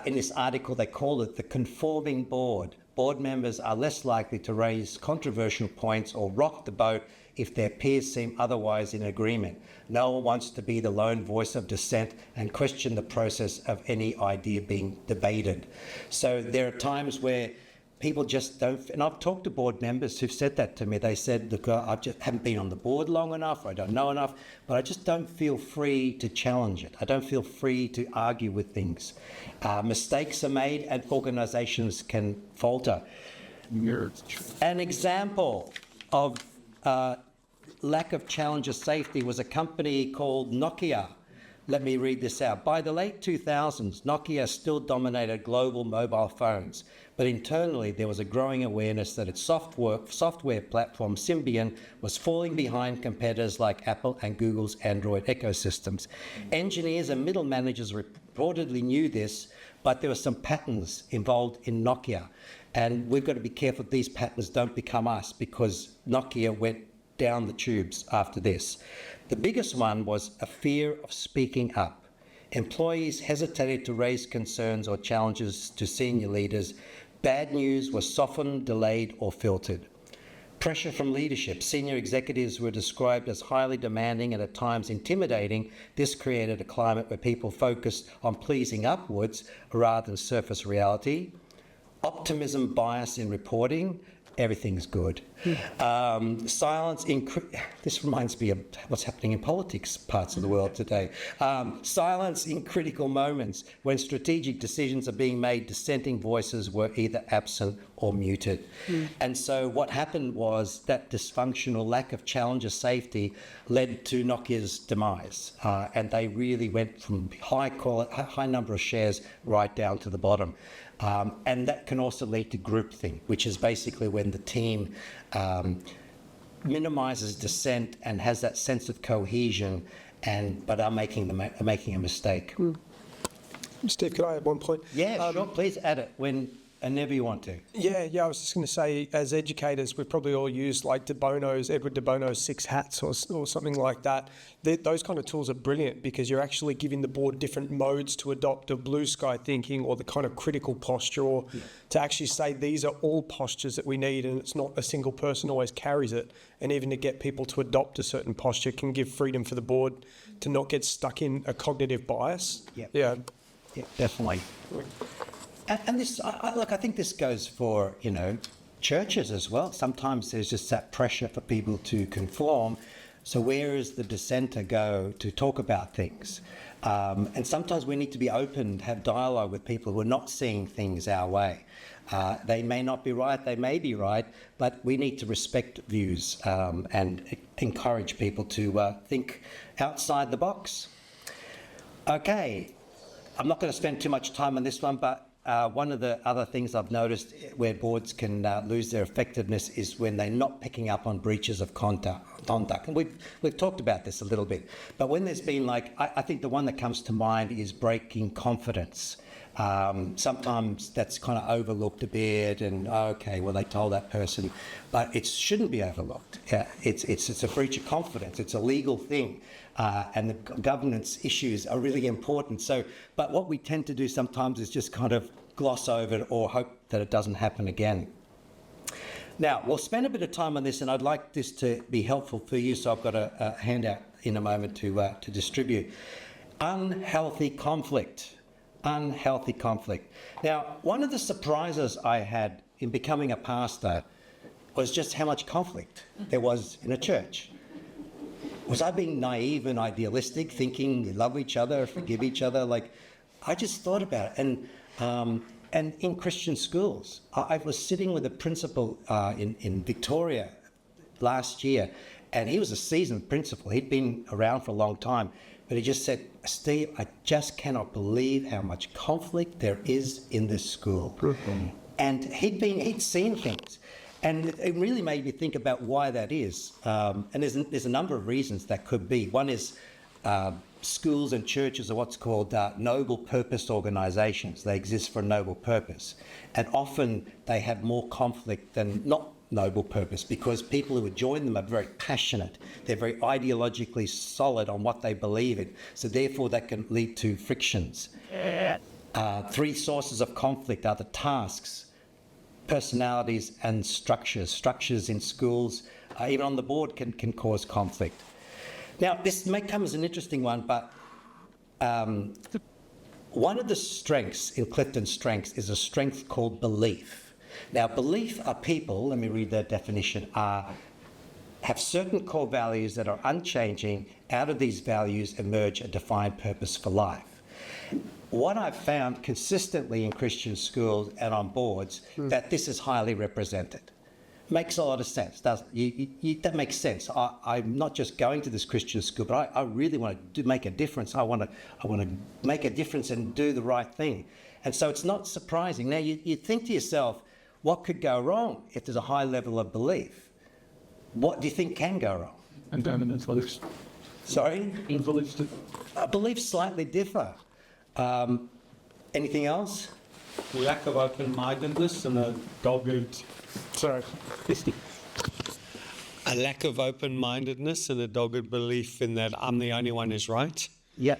In this article, they call it the conforming board. Board members are less likely to raise controversial points or rock the boat if their peers seem otherwise in agreement. No one wants to be the lone voice of dissent and question the process of any idea being debated. So there are times where people just don't, and I've talked to board members who've said that to me. They said, look, I just haven't been on the board long enough, or I don't know enough, but I just don't feel free to challenge it. I don't feel free to argue with things. Mistakes are made and organisations can falter. An example of lack of challenger safety was a company called Nokia. let me read this out. By the late 2000s, Nokia still dominated global mobile phones, but internally there was a growing awareness that its software platform Symbian was falling behind competitors like Apple and Google's Android ecosystems. Engineers and middle managers reportedly knew this, but there were some patterns involved in Nokia, and we've got to be careful these patterns don't become us, because Nokia went down the tubes after this. The biggest one was a fear of speaking up. Employees hesitated to raise concerns or challenges to senior leaders. Bad news was softened, delayed, or filtered. Pressure from leadership. Senior executives were described as highly demanding and at times intimidating. This created a climate where people focused on pleasing upwards rather than surface reality. Optimism bias in reporting. Everything's good. Silence in... This reminds me of what's happening in politics parts of the world today. Silence in critical moments. When strategic decisions are being made, dissenting voices were either absent or muted. And so what happened was that dysfunctional lack of challenger safety led to Nokia's demise. And they really went from high number of shares right down to the bottom. And that can also lead to groupthink, which is basically when the team minimises dissent and has that sense of cohesion, but are making a mistake. Steve, could I add one point? Yeah, sure. Please add it whenever you want to. Yeah, I was just going to say, as educators, we've probably all used like Edward de Bono's 6 hats or something like that. Those kind of tools are brilliant because you're actually giving the board different modes to adopt of blue sky thinking or the kind of critical posture, or to actually say these are all postures that we need, and it's not a single person always carries it. And even to get people to adopt a certain posture can give freedom for the board to not get stuck in a cognitive bias. Yeah, definitely. And this, I think this goes for, churches as well. Sometimes there's just that pressure for people to conform. So where does the dissenter go to talk about things? And sometimes we need to be open, have dialogue with people who are not seeing things our way. They may not be right, they may be right, but we need to respect views and encourage people to think outside the box. Okay, I'm not going to spend too much time on this one, but one of the other things I've noticed where boards can lose their effectiveness is when they're not picking up on breaches of conduct. And we've talked about this a little bit. But when there's been I think the one that comes to mind is breaking confidence. Sometimes that's kind of overlooked a bit, and they told that person, but it shouldn't be overlooked. It's a breach of confidence. It's a legal thing. And the governance issues are really important. But what we tend to do sometimes is just kind of gloss over it or hope that it doesn't happen again. Now, we'll spend a bit of time on this, and I'd like this to be helpful for you, so I've got a handout in a moment to distribute. Unhealthy conflict. Unhealthy conflict. Now, one of the surprises I had in becoming a pastor was just how much conflict there was in a church. Was I being naive and idealistic, thinking we love each other, forgive each other? I just thought about it. And in Christian schools, I was sitting with a principal in Victoria last year, and he was a seasoned principal. He'd been around for a long time, but he just said, Steve, I just cannot believe how much conflict there is in this school. And he'd seen things. And it really made me think about why that is. And there's a number of reasons that could be. One is schools and churches are what's called noble purpose organisations. They exist for a noble purpose. And often they have more conflict than not noble purpose, because people who would join them are very passionate. They're very ideologically solid on what they believe in. So therefore that can lead to frictions. 3 sources of conflict are the tasks, personalities and structures. Structures in schools, even on the board, can cause conflict. Now, this may come as an interesting one, but one of the strengths in Clifton's strengths is a strength called belief. Now, belief are people, let me read the definition, have certain core values that are unchanging. Out of these values emerge a defined purpose for life. What I've found consistently in Christian schools and on boards, that this is highly represented. makes a lot of sense, doesn't it? That makes sense. I'm not just going to this Christian school, but I really want to make a difference. I want to make a difference and do the right thing. And so it's not surprising. Now, you think to yourself, what could go wrong if there's a high level of belief? What do you think can go wrong? And beliefs. Sorry? Beliefs. Beliefs slightly differ. Anything else? Lack of open-mindedness and a dogged... Sorry. A lack of open-mindedness and a dogged belief in that I'm the only one who's right. Yeah.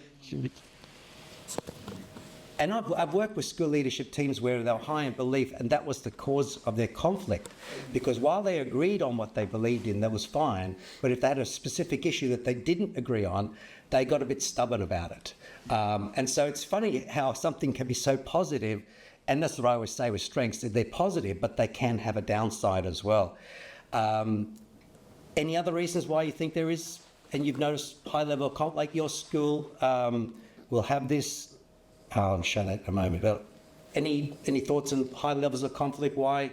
And I've worked with school leadership teams where they were high in belief, and that was the cause of their conflict. Because while they agreed on what they believed in, that was fine. But if they had a specific issue that they didn't agree on, they got a bit stubborn about it. And so it's funny how something can be so positive, and that's what I always say with strengths, that they're positive, but they can have a downside as well. Any other reasons why you think there is, and you've noticed high level of conflict, like your school will have this? I'll show that in a moment. But any thoughts on high levels of conflict? Why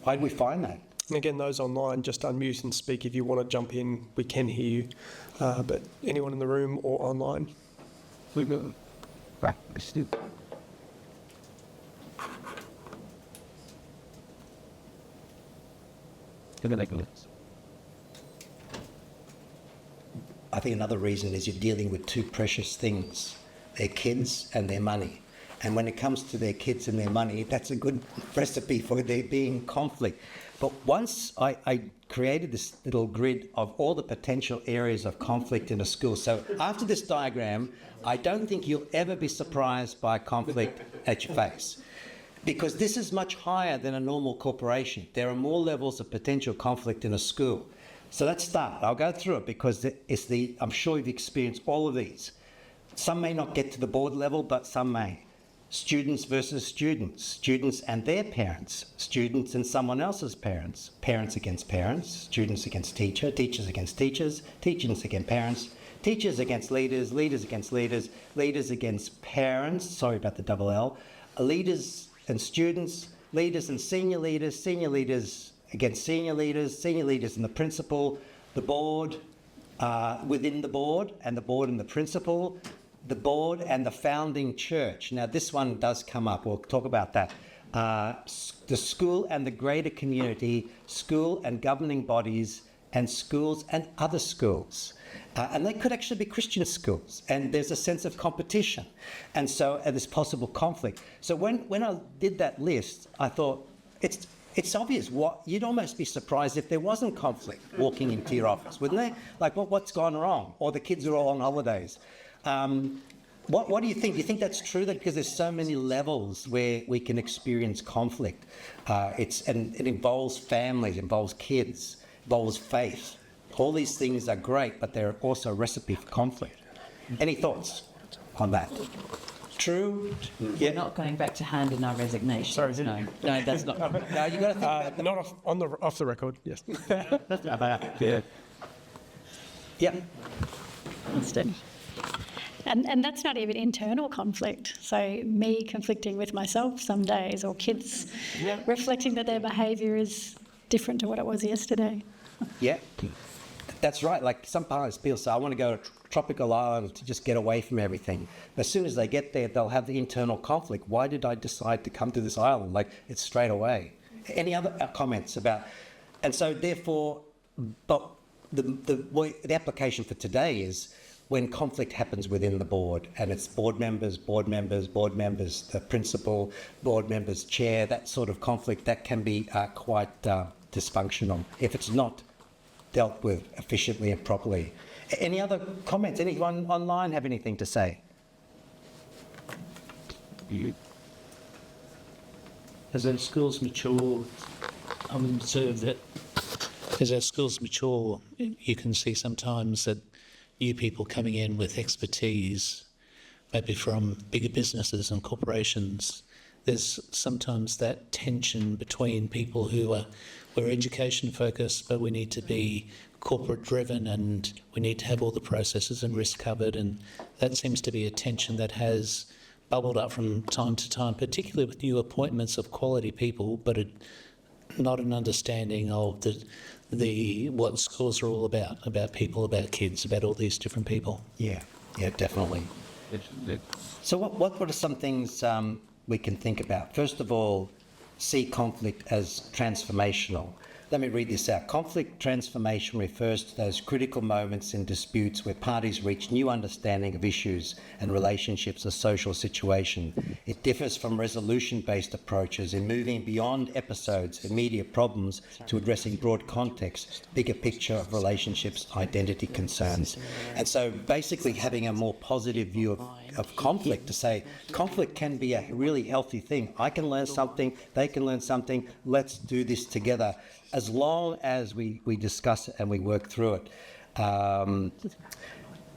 do we find that? And again, those online, just unmute and speak if you want to jump in. We can hear you. But anyone in the room or online? I think another reason is you're dealing with two precious things, their kids and their money. And when it comes to their kids and their money, that's a good recipe for there being conflict. But once I created this little grid of all the potential areas of conflict in a school. So after this diagram, I don't think you'll ever be surprised by conflict at your face. Because this is much higher than a normal corporation. There are more levels of potential conflict in a school. So let's start. I'll go through it because I'm sure you've experienced all of these. Some may not get to the board level, but some may. Students versus students, students and their parents, students and someone else's parents, parents against parents, students against teacher, teachers against teachers, teachers against parents, teachers against leaders, leaders against leaders, leaders against parents, sorry about the double L, leaders and students, leaders and senior leaders against senior leaders and the principal, the board within the board and the principal, the board and the founding church. Now this one does come up, we'll talk about that. The school and the greater community, school and governing bodies, and schools and other schools. And they could actually be Christian schools, and there's a sense of competition, and so there's possible conflict. So when I did that list, I thought it's obvious. You'd almost be surprised if there wasn't conflict walking into your office, wouldn't there? Like, what's gone wrong? Or the kids are all on holidays. What do you think? Do you think that's true? That because there's so many levels where we can experience conflict, and it involves families, involves kids, involves faith. All these things are great, but they're also a recipe for conflict. Any thoughts on that? True? We're not going back to hand in our resignation. Sorry, no, that's not. No, you got to think about that. Not off the record, yes. Yeah. Yeah. Instead. And that's not even internal conflict. So me conflicting with myself some days, or kids reflecting that their behaviour is different to what it was yesterday. Yeah, that's right. Like sometimes people say, I want to go to a tropical island to just get away from everything. But as soon as they get there, they'll have the internal conflict. Why did I decide to come to this island? Like, it's straight away. Any other comments about... And so therefore, but the application for today is when conflict happens within the board, and it's board members, the principal, board members, chair, that sort of conflict, that can be quite dysfunctional if it's not dealt with efficiently and properly. Any other comments? Anyone online have anything to say? As our schools mature, I've observed that as our schools mature, you can see sometimes that new people coming in with expertise, maybe from bigger businesses and corporations, there's sometimes that tension between people who we're education focused, but we need to be corporate driven and we need to have all the processes and risk covered, and that seems to be a tension that has bubbled up from time to time, particularly with new appointments of quality people, but not an understanding of the what schools are all about people, about kids, about all these different people. Yeah, definitely. So what are some things we can think about? First of all, see conflict as transformational. Let me read this out. Conflict transformation refers to those critical moments in disputes where parties reach new understanding of issues and relationships or social situation. It differs from resolution-based approaches in moving beyond episodes, immediate problems, to addressing broad context, bigger picture of relationships, identity concerns. And so basically having a more positive view of conflict, to say conflict can be a really healthy thing. I can learn something, they can learn something, let's do this together, as long as we discuss it and we work through it.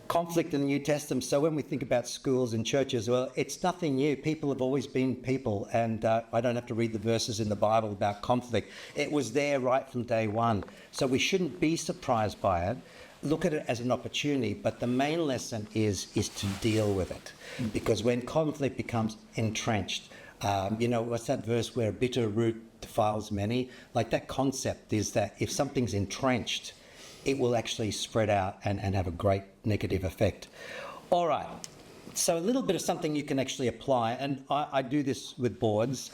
Conflict in the New Testament, so when we think about schools and churches, well, it's nothing new. People have always been people, and I don't have to read the verses in the Bible about conflict. It was there right from day one. So we shouldn't be surprised by it. Look at it as an opportunity, but the main lesson is to deal with it. Because when conflict becomes entrenched, what's that verse where a bitter root defiles many? Like, that concept is that if something's entrenched, it will actually spread out and have a great negative effect. All right. So a little bit of something you can actually apply, and I do this with boards,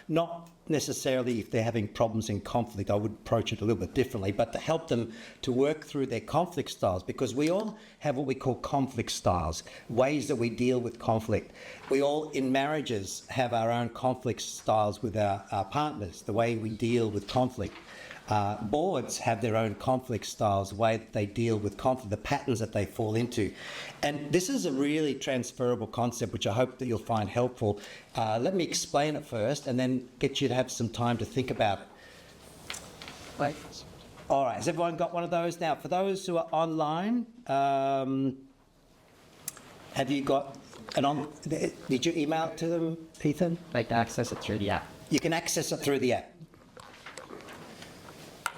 not necessarily if they're having problems in conflict. I would approach it a little bit differently, but to help them to work through their conflict styles, because we all have what we call conflict styles, ways that we deal with conflict. We all, in marriages, have our own conflict styles with our partners, the way we deal with conflict. Boards have their own conflict styles, the way that they deal with conflict, the patterns that they fall into. And this is a really transferable concept, which I hope that you'll find helpful. Let me explain it first and then get you to have some time to think about it. Wait. All right, has everyone got one of those? Now, for those who are online, have you got did you email it to them, Ethan? They can access it through the app. You can access it through the app.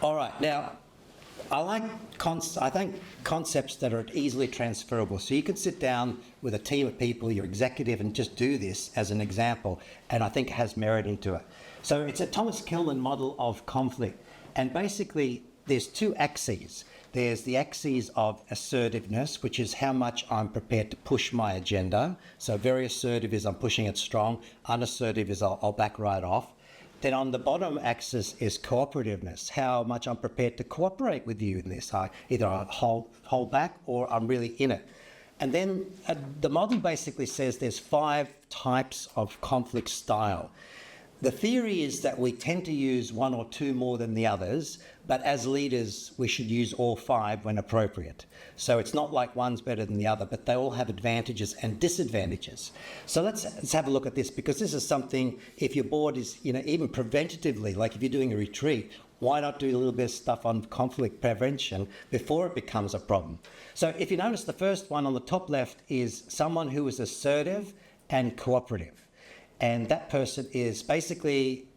All right, now, I think concepts that are easily transferable. So you could sit down with a team of people, your executive, and just do this as an example, and I think it has merit into it. So it's a Thomas Kilmann model of conflict, and basically there's two axes. There's the axis of assertiveness, which is how much I'm prepared to push my agenda. So very assertive is I'm pushing it strong, unassertive is I'll back right off. Then on the bottom axis is cooperativeness, how much I'm prepared to cooperate with you in this. Either I hold back or I'm really in it. And then the model basically says there's 5 types of conflict style. The theory is that we tend to use 1 or 2 more than the others, but as leaders, we should use all 5 when appropriate. So it's not like one's better than the other, but they all have advantages and disadvantages. So let's have a look at this, because this is something, if your board is, even preventatively, like if you're doing a retreat, why not do a little bit of stuff on conflict prevention before it becomes a problem? So if you notice, the first one on the top left is someone who is assertive and cooperative. And that person is basically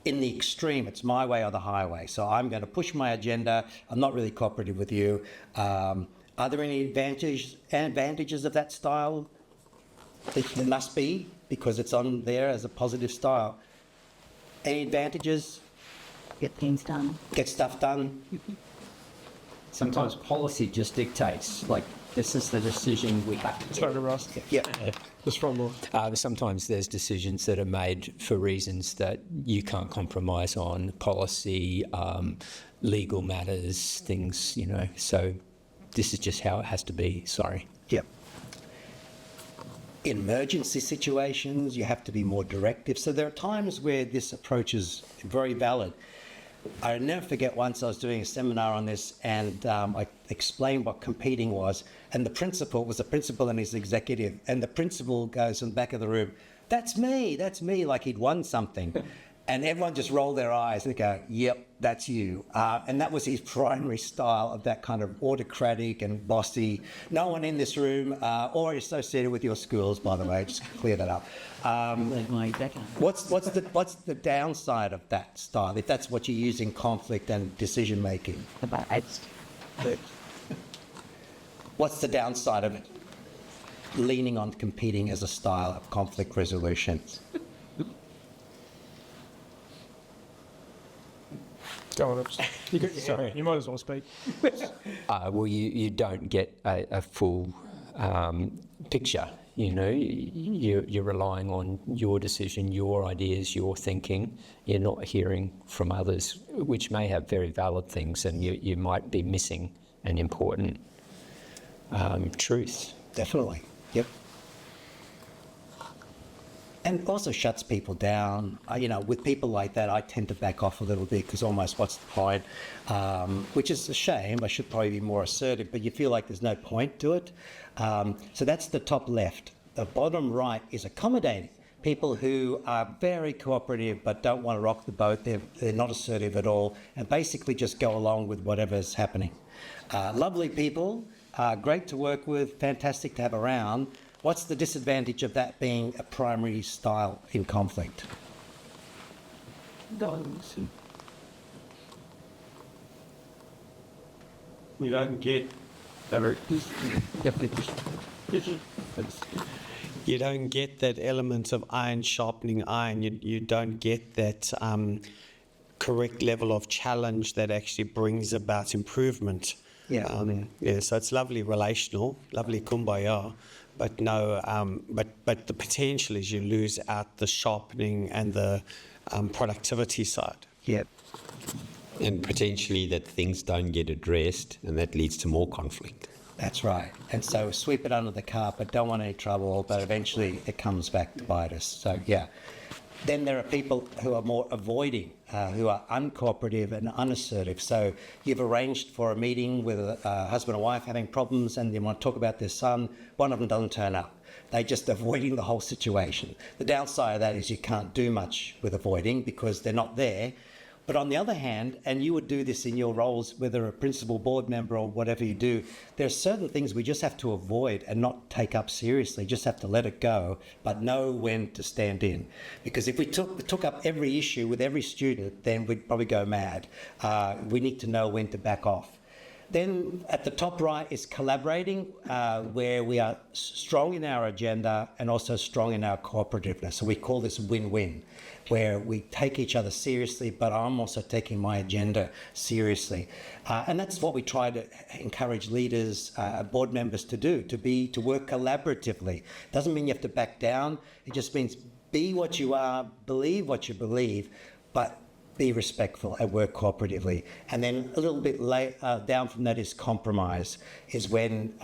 in the extreme. It's my way or the highway. So I'm going to push my agenda. I'm not really cooperative with you. Are there any advantages of that style? There must be, because it's on there as a positive style. Any advantages? Get things done. Get stuff done. Sometimes policy just dictates, like, this is the decision we have to do. Sorry, Ross. Yeah. Just one more. Sometimes there's decisions that are made for reasons that you can't compromise on, policy, legal matters, things, So this is just how it has to be. Sorry. Yep. In emergency situations, you have to be more directive. So there are times where this approach is very valid. I'll never forget, once I was doing a seminar on this, and I explained what competing was, and the principal was the principal and his executive, and the principal goes in the back of the room, that's me, like he'd won something. And everyone just rolled their eyes and they go, yep, that's you. And that was his primary style, of that kind of autocratic and bossy. No one in this room or associated with your schools, by the way, just clear that up. What's the downside of that style, if that's what you use in conflict and decision making? What's the downside of it? Leaning on competing as a style of conflict resolution. Go on, Sorry. You might as well speak. Well, you don't get a full picture. You know, you're relying on your decision, your ideas, your thinking. You're not hearing from others, which may have very valid things, and you might be missing an important truth. Definitely. Yep. And also shuts people down. With people like that, I tend to back off a little bit because almost what's the point? Which is a shame. I should probably be more assertive, but you feel like there's no point to it. So that's the top left. The bottom right is accommodating. People who are very cooperative but don't want to rock the boat. They're not assertive at all and basically just go along with whatever's happening. Lovely people, great to work with, fantastic to have around. What's the disadvantage of that being a primary style in conflict? We don't get you don't get that element of iron sharpening iron. You don't get that correct level of challenge that actually brings about improvement. Yeah. So it's lovely relational, lovely kumbaya, but no, but the potential is you lose out the sharpening and the productivity side. Yep. And potentially that things don't get addressed, and that leads to more conflict. That's right. And so sweep it under the carpet, don't want any trouble, but eventually it comes back to bite us. So, yeah. Then there are people who are more avoiding, who are uncooperative and unassertive. So you've arranged for a meeting with a husband and wife having problems and they want to talk about their son. One of them doesn't turn up. They're just avoiding the whole situation. The downside of that is you can't do much with avoiding because they're not there. But on the other hand, and you would do this in your roles, whether a principal board member or whatever you do, there are certain things we just have to avoid and not take up seriously, just have to let it go, but know when to stand in. Because if we took up every issue with every student, then we'd probably go mad. We need to know when to back off. Then at the top right is collaborating, where we are strong in our agenda and also strong in our cooperativeness. So we call this win-win, where we take each other seriously, but I'm also taking my agenda seriously. And that's what we try to encourage leaders, board members to do, to work collaboratively. Doesn't mean you have to back down. It just means be what you are, believe what you believe, but be respectful and work cooperatively. And then a little bit down from that is compromise, is when,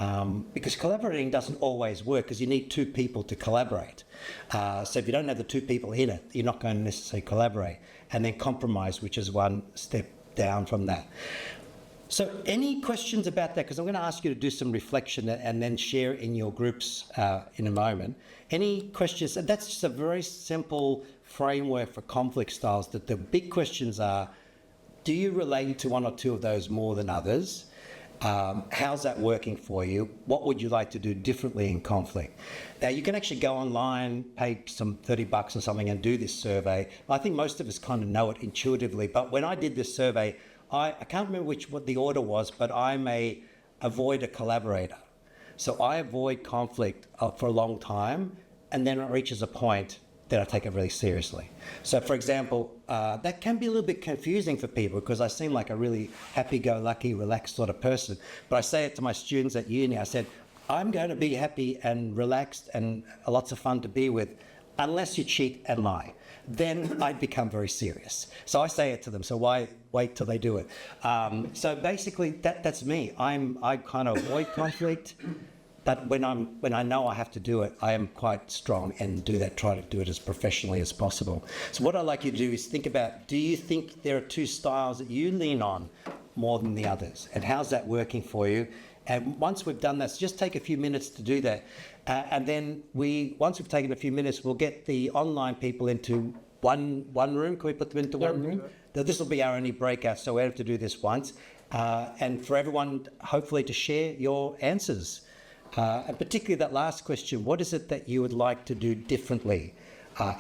because collaborating doesn't always work because you need two people to collaborate. So if you don't have the two people in it, you're not going to necessarily collaborate. And then compromise, which is one step down from that. So any questions about that? Because I'm going to ask you to do some reflection and then share in your groups in a moment. Any questions? And that's just a very simple framework for conflict styles. That the big questions are, do you relate to one or two of those more than others? How's that working for you? What would you like to do differently in conflict? Now, you can actually go online, pay some $30 or something and do this survey. I think most of us kind of know it intuitively, but when I did this survey, I can't remember what the order was, but I'm a avoider collaborator. So I avoid conflict for a long time, and then it reaches a point that I take it really seriously. So, for example, that can be a little bit confusing for people because I seem like a really happy-go-lucky, relaxed sort of person. But I say it to my students at uni. I said, I'm going to be happy and relaxed and lots of fun to be with unless you cheat and lie. Then I'd become very serious. So I say it to them. So why wait till they do it? So basically, that's me. I kind of avoid conflict. But when I know I have to do it, I am quite strong and try to do it as professionally as possible. So what I'd like you to do is think about, do you think there are two styles that you lean on more than the others? And how's that working for you? And once we've done that, so just take a few minutes to do that. And then once we've taken a few minutes, we'll get the online people into one room. Can we put them into one room? This will be our only breakout, so we have to do this once. And for everyone, hopefully, to share your answers. And particularly that last question, what is it that you would like to do differently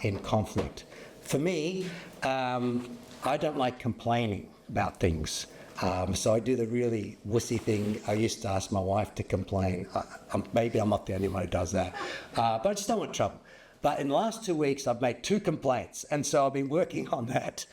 in conflict? For me, I don't like complaining about things. So I do the really wussy thing. I used to ask my wife to complain. Maybe I'm not the only one who does that. But I just don't want trouble. But in the last 2 weeks, I've made 2 complaints. And so I've been working on that,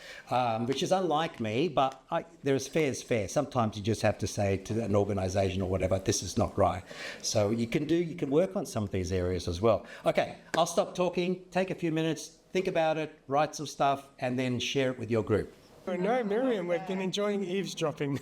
which is unlike me, but there's fair is fair. Sometimes you just have to say to an organisation or whatever, this is not right. So you can work on some of these areas as well. Okay, I'll stop talking, take a few minutes, think about it, write some stuff, and then share it with your group. Oh, no, Miriam, we've been enjoying eavesdropping.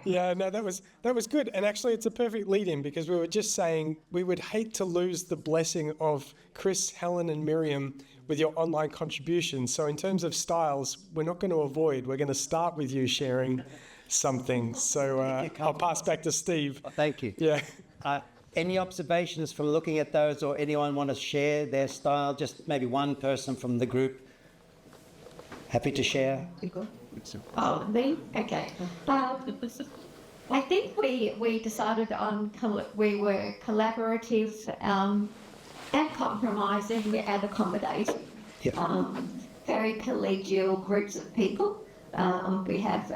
Yeah, no, that was good. And actually, it's a perfect lead-in because we were just saying we would hate to lose the blessing of Chris, Helen and Miriam with your online contributions. So in terms of styles, we're not going to avoid. We're going to start with you sharing something. So I'll pass back to Steve. Thank you. Yeah. Any observations from looking at those, or anyone want to share their style? Just maybe one person from the group. Happy to share? Oh, me? Okay. I think we decided on we were collaborative and compromising and accommodating. Very collegial groups of people. We have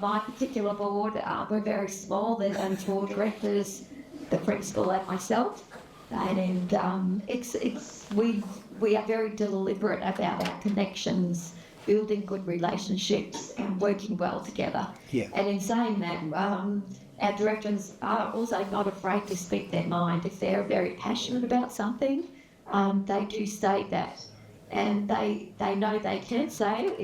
my particular board. We're very small. There's only 4 directors, the principal and myself, and we are very deliberate about our connections, building good relationships and working well together. Yeah. And in saying that, our directors are also not afraid to speak their mind. If they're very passionate about something, they do state that. And they know they can say it.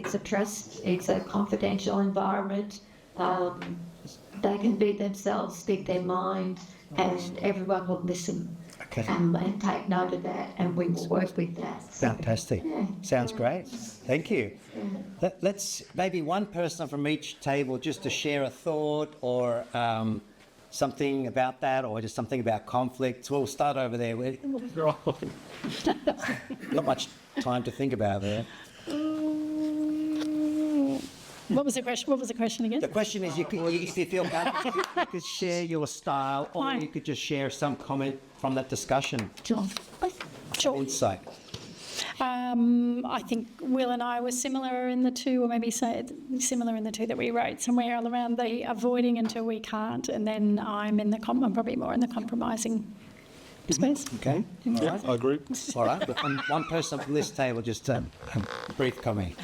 It's a confidential environment. They can be themselves, speak their mind, and everyone will listen. Okay. And take note of that, and we will work with that. Fantastic. Yeah. Sounds great. Thank you. Let's maybe one person from each table just to share a thought or something about that, or just something about conflict. We'll start over there. Not much time to think about there. What was the question again? The question is, if you feel comfortable, you could share your style, or you could just share some comment from that discussion. Sure. Insight. I think Will and I were similar in the 2, or maybe similar in the 2 that we wrote, somewhere all around the avoiding until we can't, and then I'm probably more in the compromising space. Okay. Yeah, I agree. All right. But one person from this table, just a brief comment.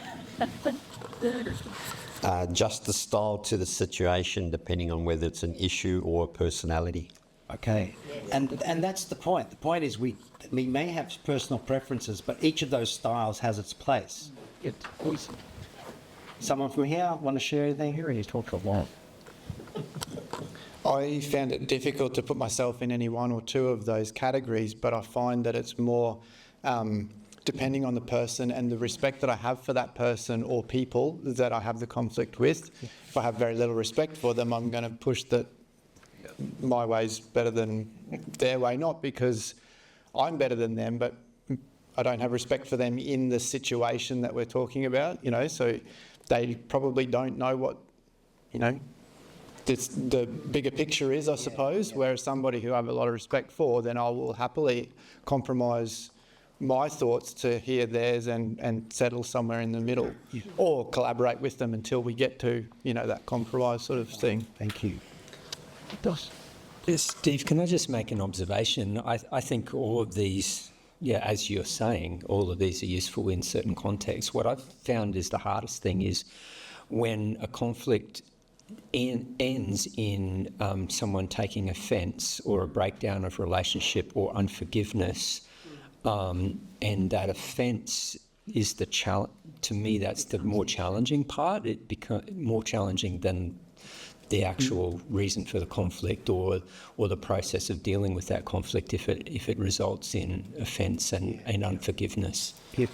Just the style to the situation, depending on whether it's an issue or a personality. Okay, and that's the point. The point is we may have personal preferences, but each of those styles has its place. Someone from here want to share anything? Here he's talked a lot. I found it difficult to put myself in any one or 2 of those categories, but I find that it's more depending on the person and the respect that I have for that person or people that I have the conflict with. If I have very little respect for them, I'm going to push that my way's better than their way, not because I'm better than them, but I don't have respect for them in the situation that we're talking about, so they probably don't know what, the bigger picture is, I suppose, whereas somebody who I have a lot of respect for, then I will happily compromise my thoughts to hear theirs and settle somewhere in the middle, or collaborate with them until we get to, that compromise sort of thing. Thank you. Steve, can I just make an observation? I think all of these, as you're saying, all of these are useful in certain contexts. What I've found is the hardest thing is when a conflict ends in someone taking offence or a breakdown of relationship or unforgiveness, and that offence is to me, that's the more challenging part. It becomes more challenging than the actual reason for the conflict or the process of dealing with that conflict if it results in offence and unforgiveness. Yep.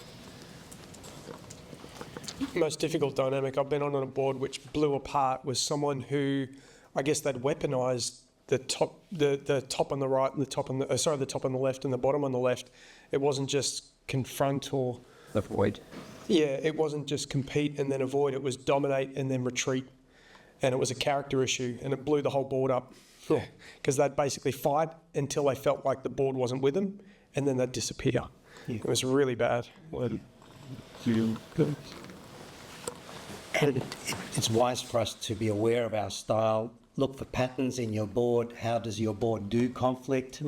Most difficult dynamic I've been on a board which blew apart was someone who, I guess they'd weaponised the top on the right and the top on the the top on the left and the bottom on the left. It wasn't just confront or Avoid. Yeah, it wasn't just compete and then avoid. It was dominate and then retreat, and it was a character issue, and it blew the whole board up. Because they'd basically fight until they felt like the board wasn't with them, and then they'd disappear. Yeah. It was really bad. And it's wise for us to be aware of our style, look for patterns in your board. How does your board do conflict?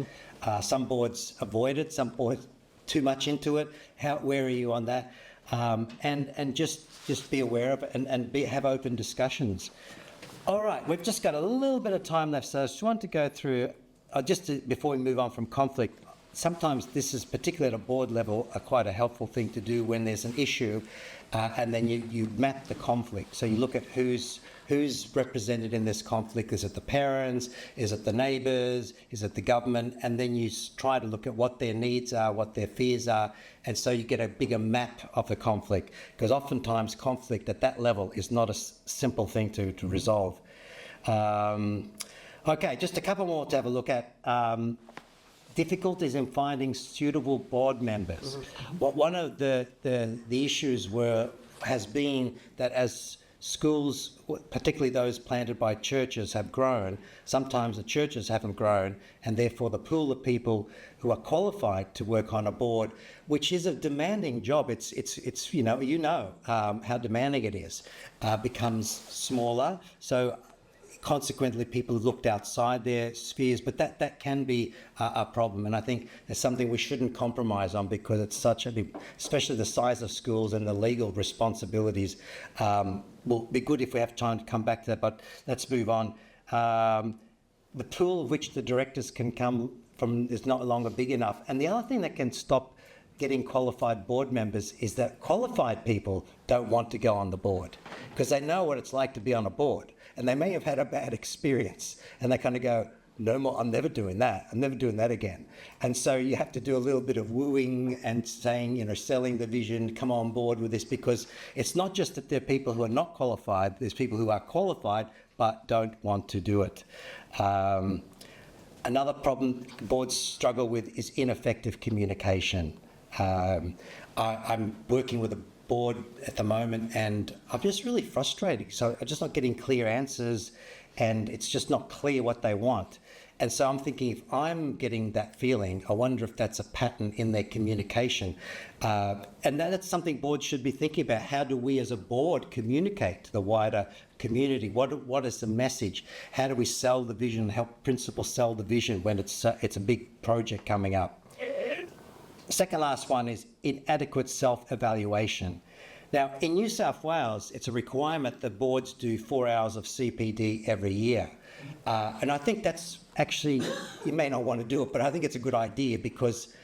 Some boards avoid it, some boards too much into it. Where are you on that? And just be aware of it and have open discussions. All right, we've just got a little bit of time left, so I just want to go through, before we move on from conflict, sometimes this is, particularly at a board level, quite a helpful thing to do when there's an issue, and then you map the conflict. So you look at who's represented in this conflict. Is it the parents? Is it the neighbours? Is it the government? And then you try to look at what their needs are, what their fears are, and so you get a bigger map of the conflict, because oftentimes conflict at that level is not a simple thing to resolve. Okay, just a couple more to have a look at. Difficulties in finding suitable board members. One of the issues has been that as schools, particularly those planted by churches, have grown, sometimes the churches haven't grown, and therefore the pool of people who are qualified to work on a board, which is a demanding job, it's how demanding it is, becomes smaller. So consequently, people have looked outside their spheres, but that can be a problem. And I think it's something we shouldn't compromise on, because it's such especially the size of schools and the legal responsibilities. Will be good if we have time to come back to that, but let's move on. The pool of which the directors can come from is no longer big enough. And the other thing that can stop getting qualified board members is that qualified people don't want to go on the board, because they know what it's like to be on a board. And they may have had a bad experience, and they kind of go, no more, I'm never doing that. I'm never doing that again. And so you have to do a little bit of wooing and saying, selling the vision, come on board with this, because it's not just that there are people who are not qualified, there's people who are qualified but don't want to do it. Another problem boards struggle with is ineffective communication. I'm working with a board at the moment, and I'm just really frustrated. So I'm just not getting clear answers, and it's just not clear what they want. And so I'm thinking, if I'm getting that feeling, I wonder if that's a pattern in their communication. And that's something boards should be thinking about. How do we as a board communicate to the wider community? What is the message? How do we sell the vision, help principals sell the vision when it's a big project coming up? Second last one is inadequate self-evaluation. Now, in New South Wales, it's a requirement that boards do 4 hours of CPD every year. And I think that's actually, you may not want to do it, but I think it's a good idea, because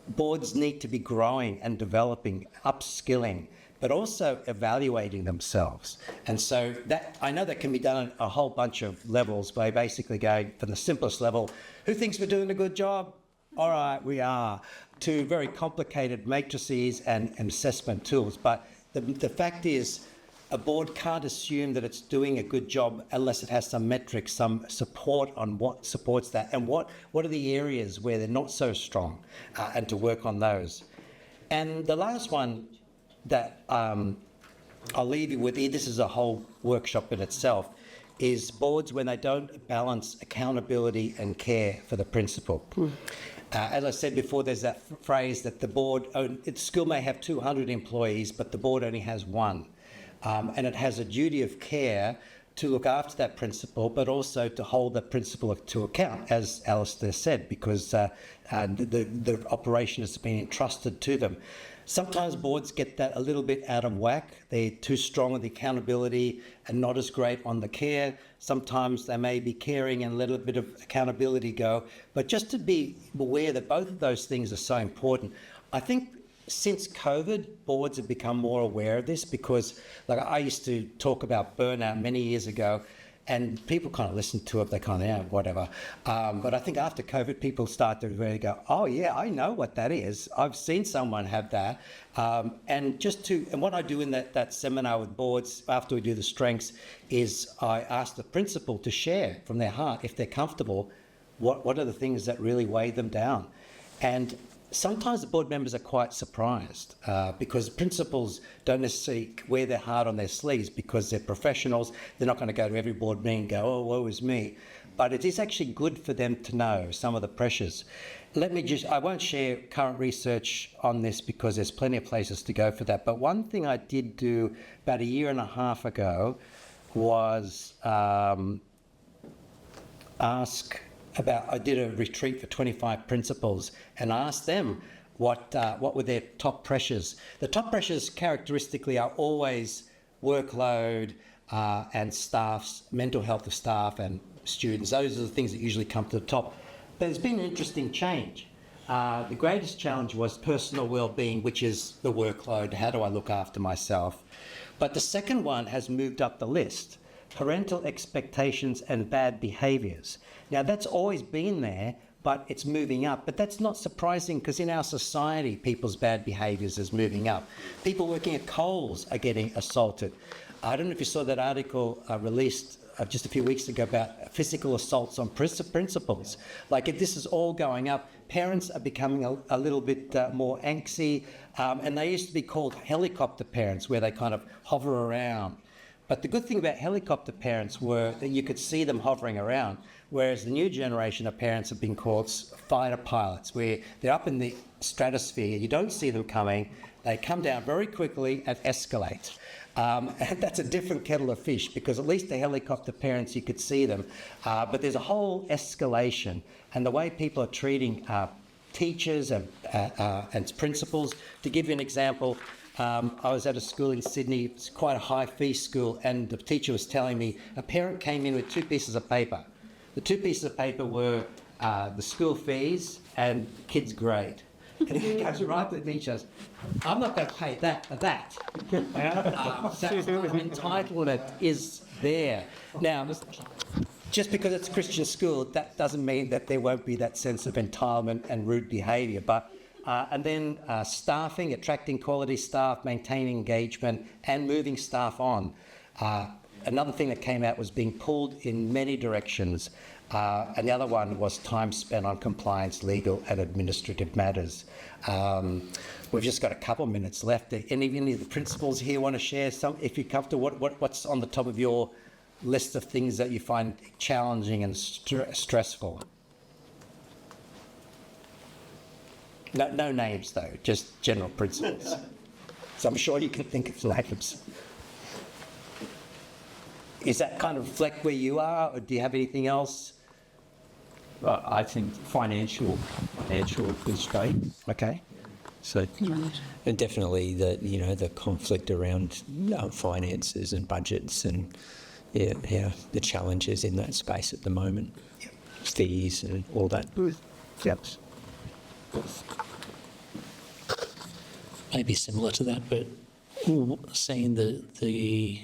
boards need to be growing and developing, upskilling, but also evaluating themselves. And so that, I know that can be done at a whole bunch of levels, by basically going from the simplest level, who thinks we're doing a good job? All right, we are, to very complicated matrices and assessment tools. But the fact is, a board can't assume that it's doing a good job unless it has some metrics, some support on what supports that, and what are the areas where they're not so strong, and to work on those. And the last one that I'll leave you with, this is a whole workshop in itself, is boards when they don't balance accountability and care for the principal. As I said before, there's that phrase that the school may have 200 employees, but the board only has one. And it has a duty of care to look after that principal, but also to hold that principal to account, as Alistair said, because the operation has been entrusted to them. Sometimes boards get that a little bit out of whack. They're too strong on the accountability and not as great on the care. Sometimes they may be caring and let a bit of accountability go. But just to be aware that both of those things are so important. I think since COVID, boards have become more aware of this, because I used to talk about burnout many years ago, and people kind of listened to it, they kind of, whatever. But I think after COVID, people start to really go, oh yeah, I know what that is. I've seen someone have that. And what I do in that seminar with boards after we do the strengths is I ask the principal to share from their heart, if they're comfortable, what are the things that really weigh them down. And sometimes the board members are quite surprised, because principals don't necessarily wear their heart on their sleeves, because they're professionals. They're not going to go to every board meeting and go, oh, woe is me. But it is actually good for them to know some of the pressures. I won't share current research on this, because there's plenty of places to go for that. But one thing I did do about 1.5 years ago was I did a retreat for 25 principals and asked them what were their top pressures. The top pressures characteristically are always workload and staff's mental health of staff and students. Those are the things that usually come to the top. But there's been an interesting change. The greatest challenge was personal well-being, which is the workload. How do I look after myself? But the second one has moved up the list: parental expectations and bad behaviours. Now, that's always been there, but it's moving up. But that's not surprising, because in our society, people's bad behaviours is moving up. People working at Coles are getting assaulted. I don't know if you saw that article released just a few weeks ago about physical assaults on principals. Like, this is all going up. Parents are becoming a little bit more angsty, and they used to be called helicopter parents, where they kind of hover around. But the good thing about helicopter parents were that you could see them hovering around, whereas the new generation of parents have been called fighter pilots, where they're up in the stratosphere, you don't see them coming, they come down very quickly and escalate. And that's a different kettle of fish, because at least the helicopter parents, you could see them. But there's a whole escalation, and the way people are treating teachers and principals. To give you an example, I was at a school in Sydney. It's quite a high fee school, and the teacher was telling me a parent came in with 2 pieces of paper. The 2 pieces of paper were the school fees and kids' grade. And he goes right to the teacher, I'm not going to pay that for that. So entitlement is there. Now, just because it's a Christian school, that doesn't mean that there won't be that sense of entitlement and rude behaviour. But and then staffing, attracting quality staff, maintaining engagement, and moving staff on. Another thing that came out was being pulled in many directions. And the other one was time spent on compliance, legal and administrative matters. We've just got a couple of minutes left. Any of the principals here want to share some, if you're comfortable, what's on the top of your list of things that you find challenging and stressful? No names though, just general principles. So I'm sure you can think of names. Is that kind of reflect where you are, or do you have anything else? I think financial constraints. Okay. So, And definitely the conflict around finances and budgets and the challenges in that space at the moment, fees and all that. Yep. Maybe similar to that, but seeing the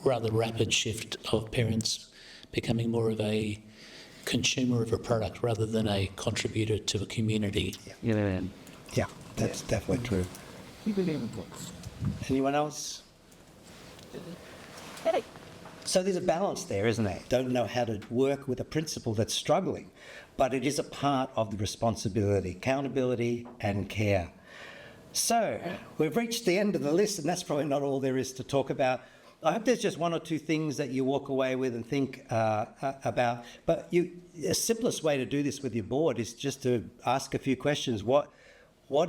rather rapid shift of parents becoming more of a consumer of a product rather than a contributor to a community. Yeah, that's definitely true. Anyone else? So there's a balance there, isn't there? Don't know how to work with a principal that's struggling, but it is a part of the responsibility, accountability and care. So we've reached the end of the list, and that's probably not all there is to talk about. I hope there's just one or two things that you walk away with and think about. But the simplest way to do this with your board is just to ask a few questions. What are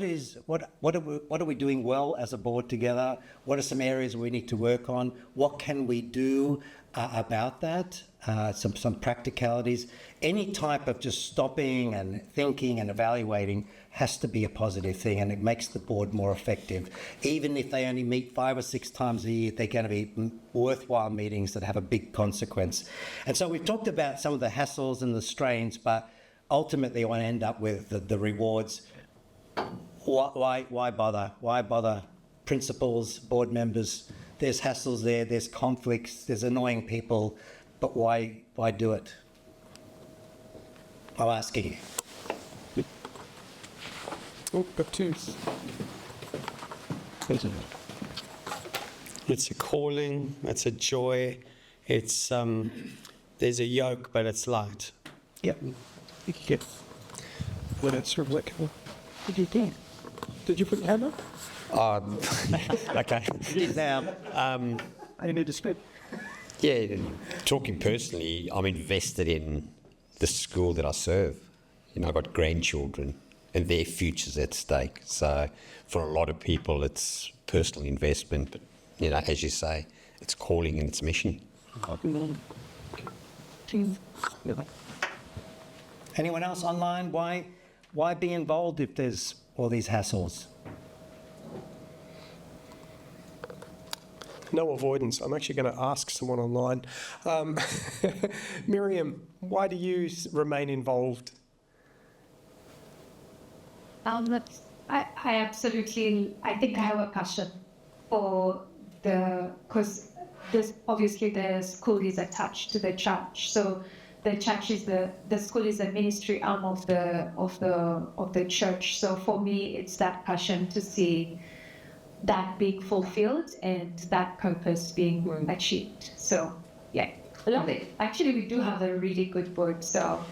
we doing well as a board together? What are some areas we need to work on? What can we do about that? Some practicalities. Any type of just stopping and thinking and evaluating has to be a positive thing, and it makes the board more effective. Even if they only meet 5 or 6 times a year, they're going to be worthwhile meetings that have a big consequence. And so we've talked about some of the hassles and the strains, but ultimately I want to end up with the rewards. Why bother? Why bother principals, board members? There's hassles there, there's conflicts, there's annoying people, but why do it? I'm asking you. Oh, got 2. It's a calling, it's a joy, it's there's a yoke, but it's light. Yep. When it's reflective. Did you put your hand up? Okay. Now, I need to speak. Yeah, talking personally, I'm invested in the school that I serve. I've got grandchildren and their future's at stake. So for a lot of people, it's personal investment, but, as you say, it's calling and it's mission. Anyone else online? Why be involved if there's all these hassles? No avoidance. I'm actually going to ask someone online. Miriam, why do you remain involved? I absolutely, I think I have a passion for because this obviously the school is attached to the church, so the church is the school is a ministry arm of the church. So for me, it's that passion to see that being fulfilled and that purpose being achieved. So yeah, I love it. Actually, we do have a really good board, so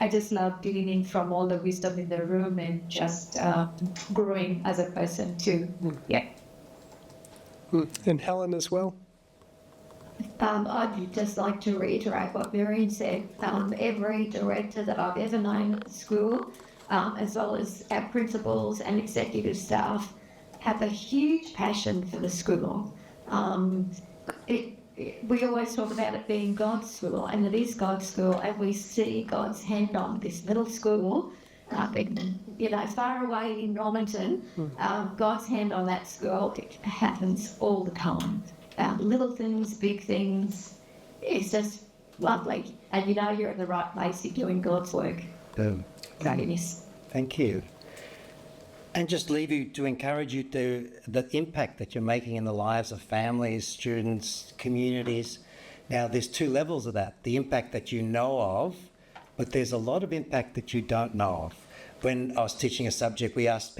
I just love gleaning from all the wisdom in the room and just growing as a person too. Yeah. And Helen as well? I'd just like to reiterate what Miriam said. Every director that I've ever known at the school, as well as our principals and executive staff, have a huge passion for the school. We always talk about it being God's school, and it is God's school, and we see God's hand on this little school. Far away in Normanton, God's hand on that school, it happens all the time. Little things, big things, it's just lovely. And you're in the right place, you're doing God's work. Goodness. Thank you. And just leave you to encourage you to the impact that you're making in the lives of families, students, communities. Now, there's two levels of that. The impact that you know of, but there's a lot of impact that you don't know of. When I was teaching a subject, we asked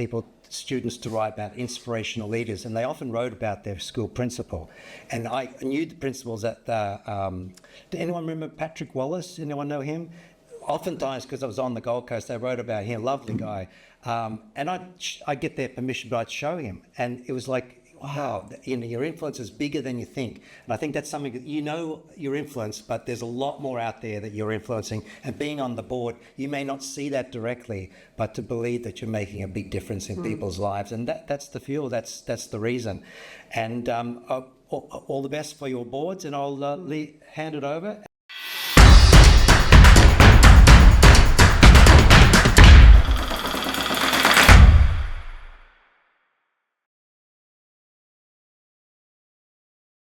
students to write about inspirational leaders, and they often wrote about their school principal. And I knew the principals at did anyone remember Patrick Wallace? Anyone know him? Oftentimes, because I was on the Gold Coast, they wrote about him, lovely guy. And I'd get their permission, but I'd show him. And it was like, wow, your influence is bigger than you think. And I think that's something that you're influenced, but there's a lot more out there that you're influencing. And being on the board, you may not see that directly, but to believe that you're making a big difference in people's lives. And that's the fuel, that's the reason. And all the best for your boards, and I'll hand it over.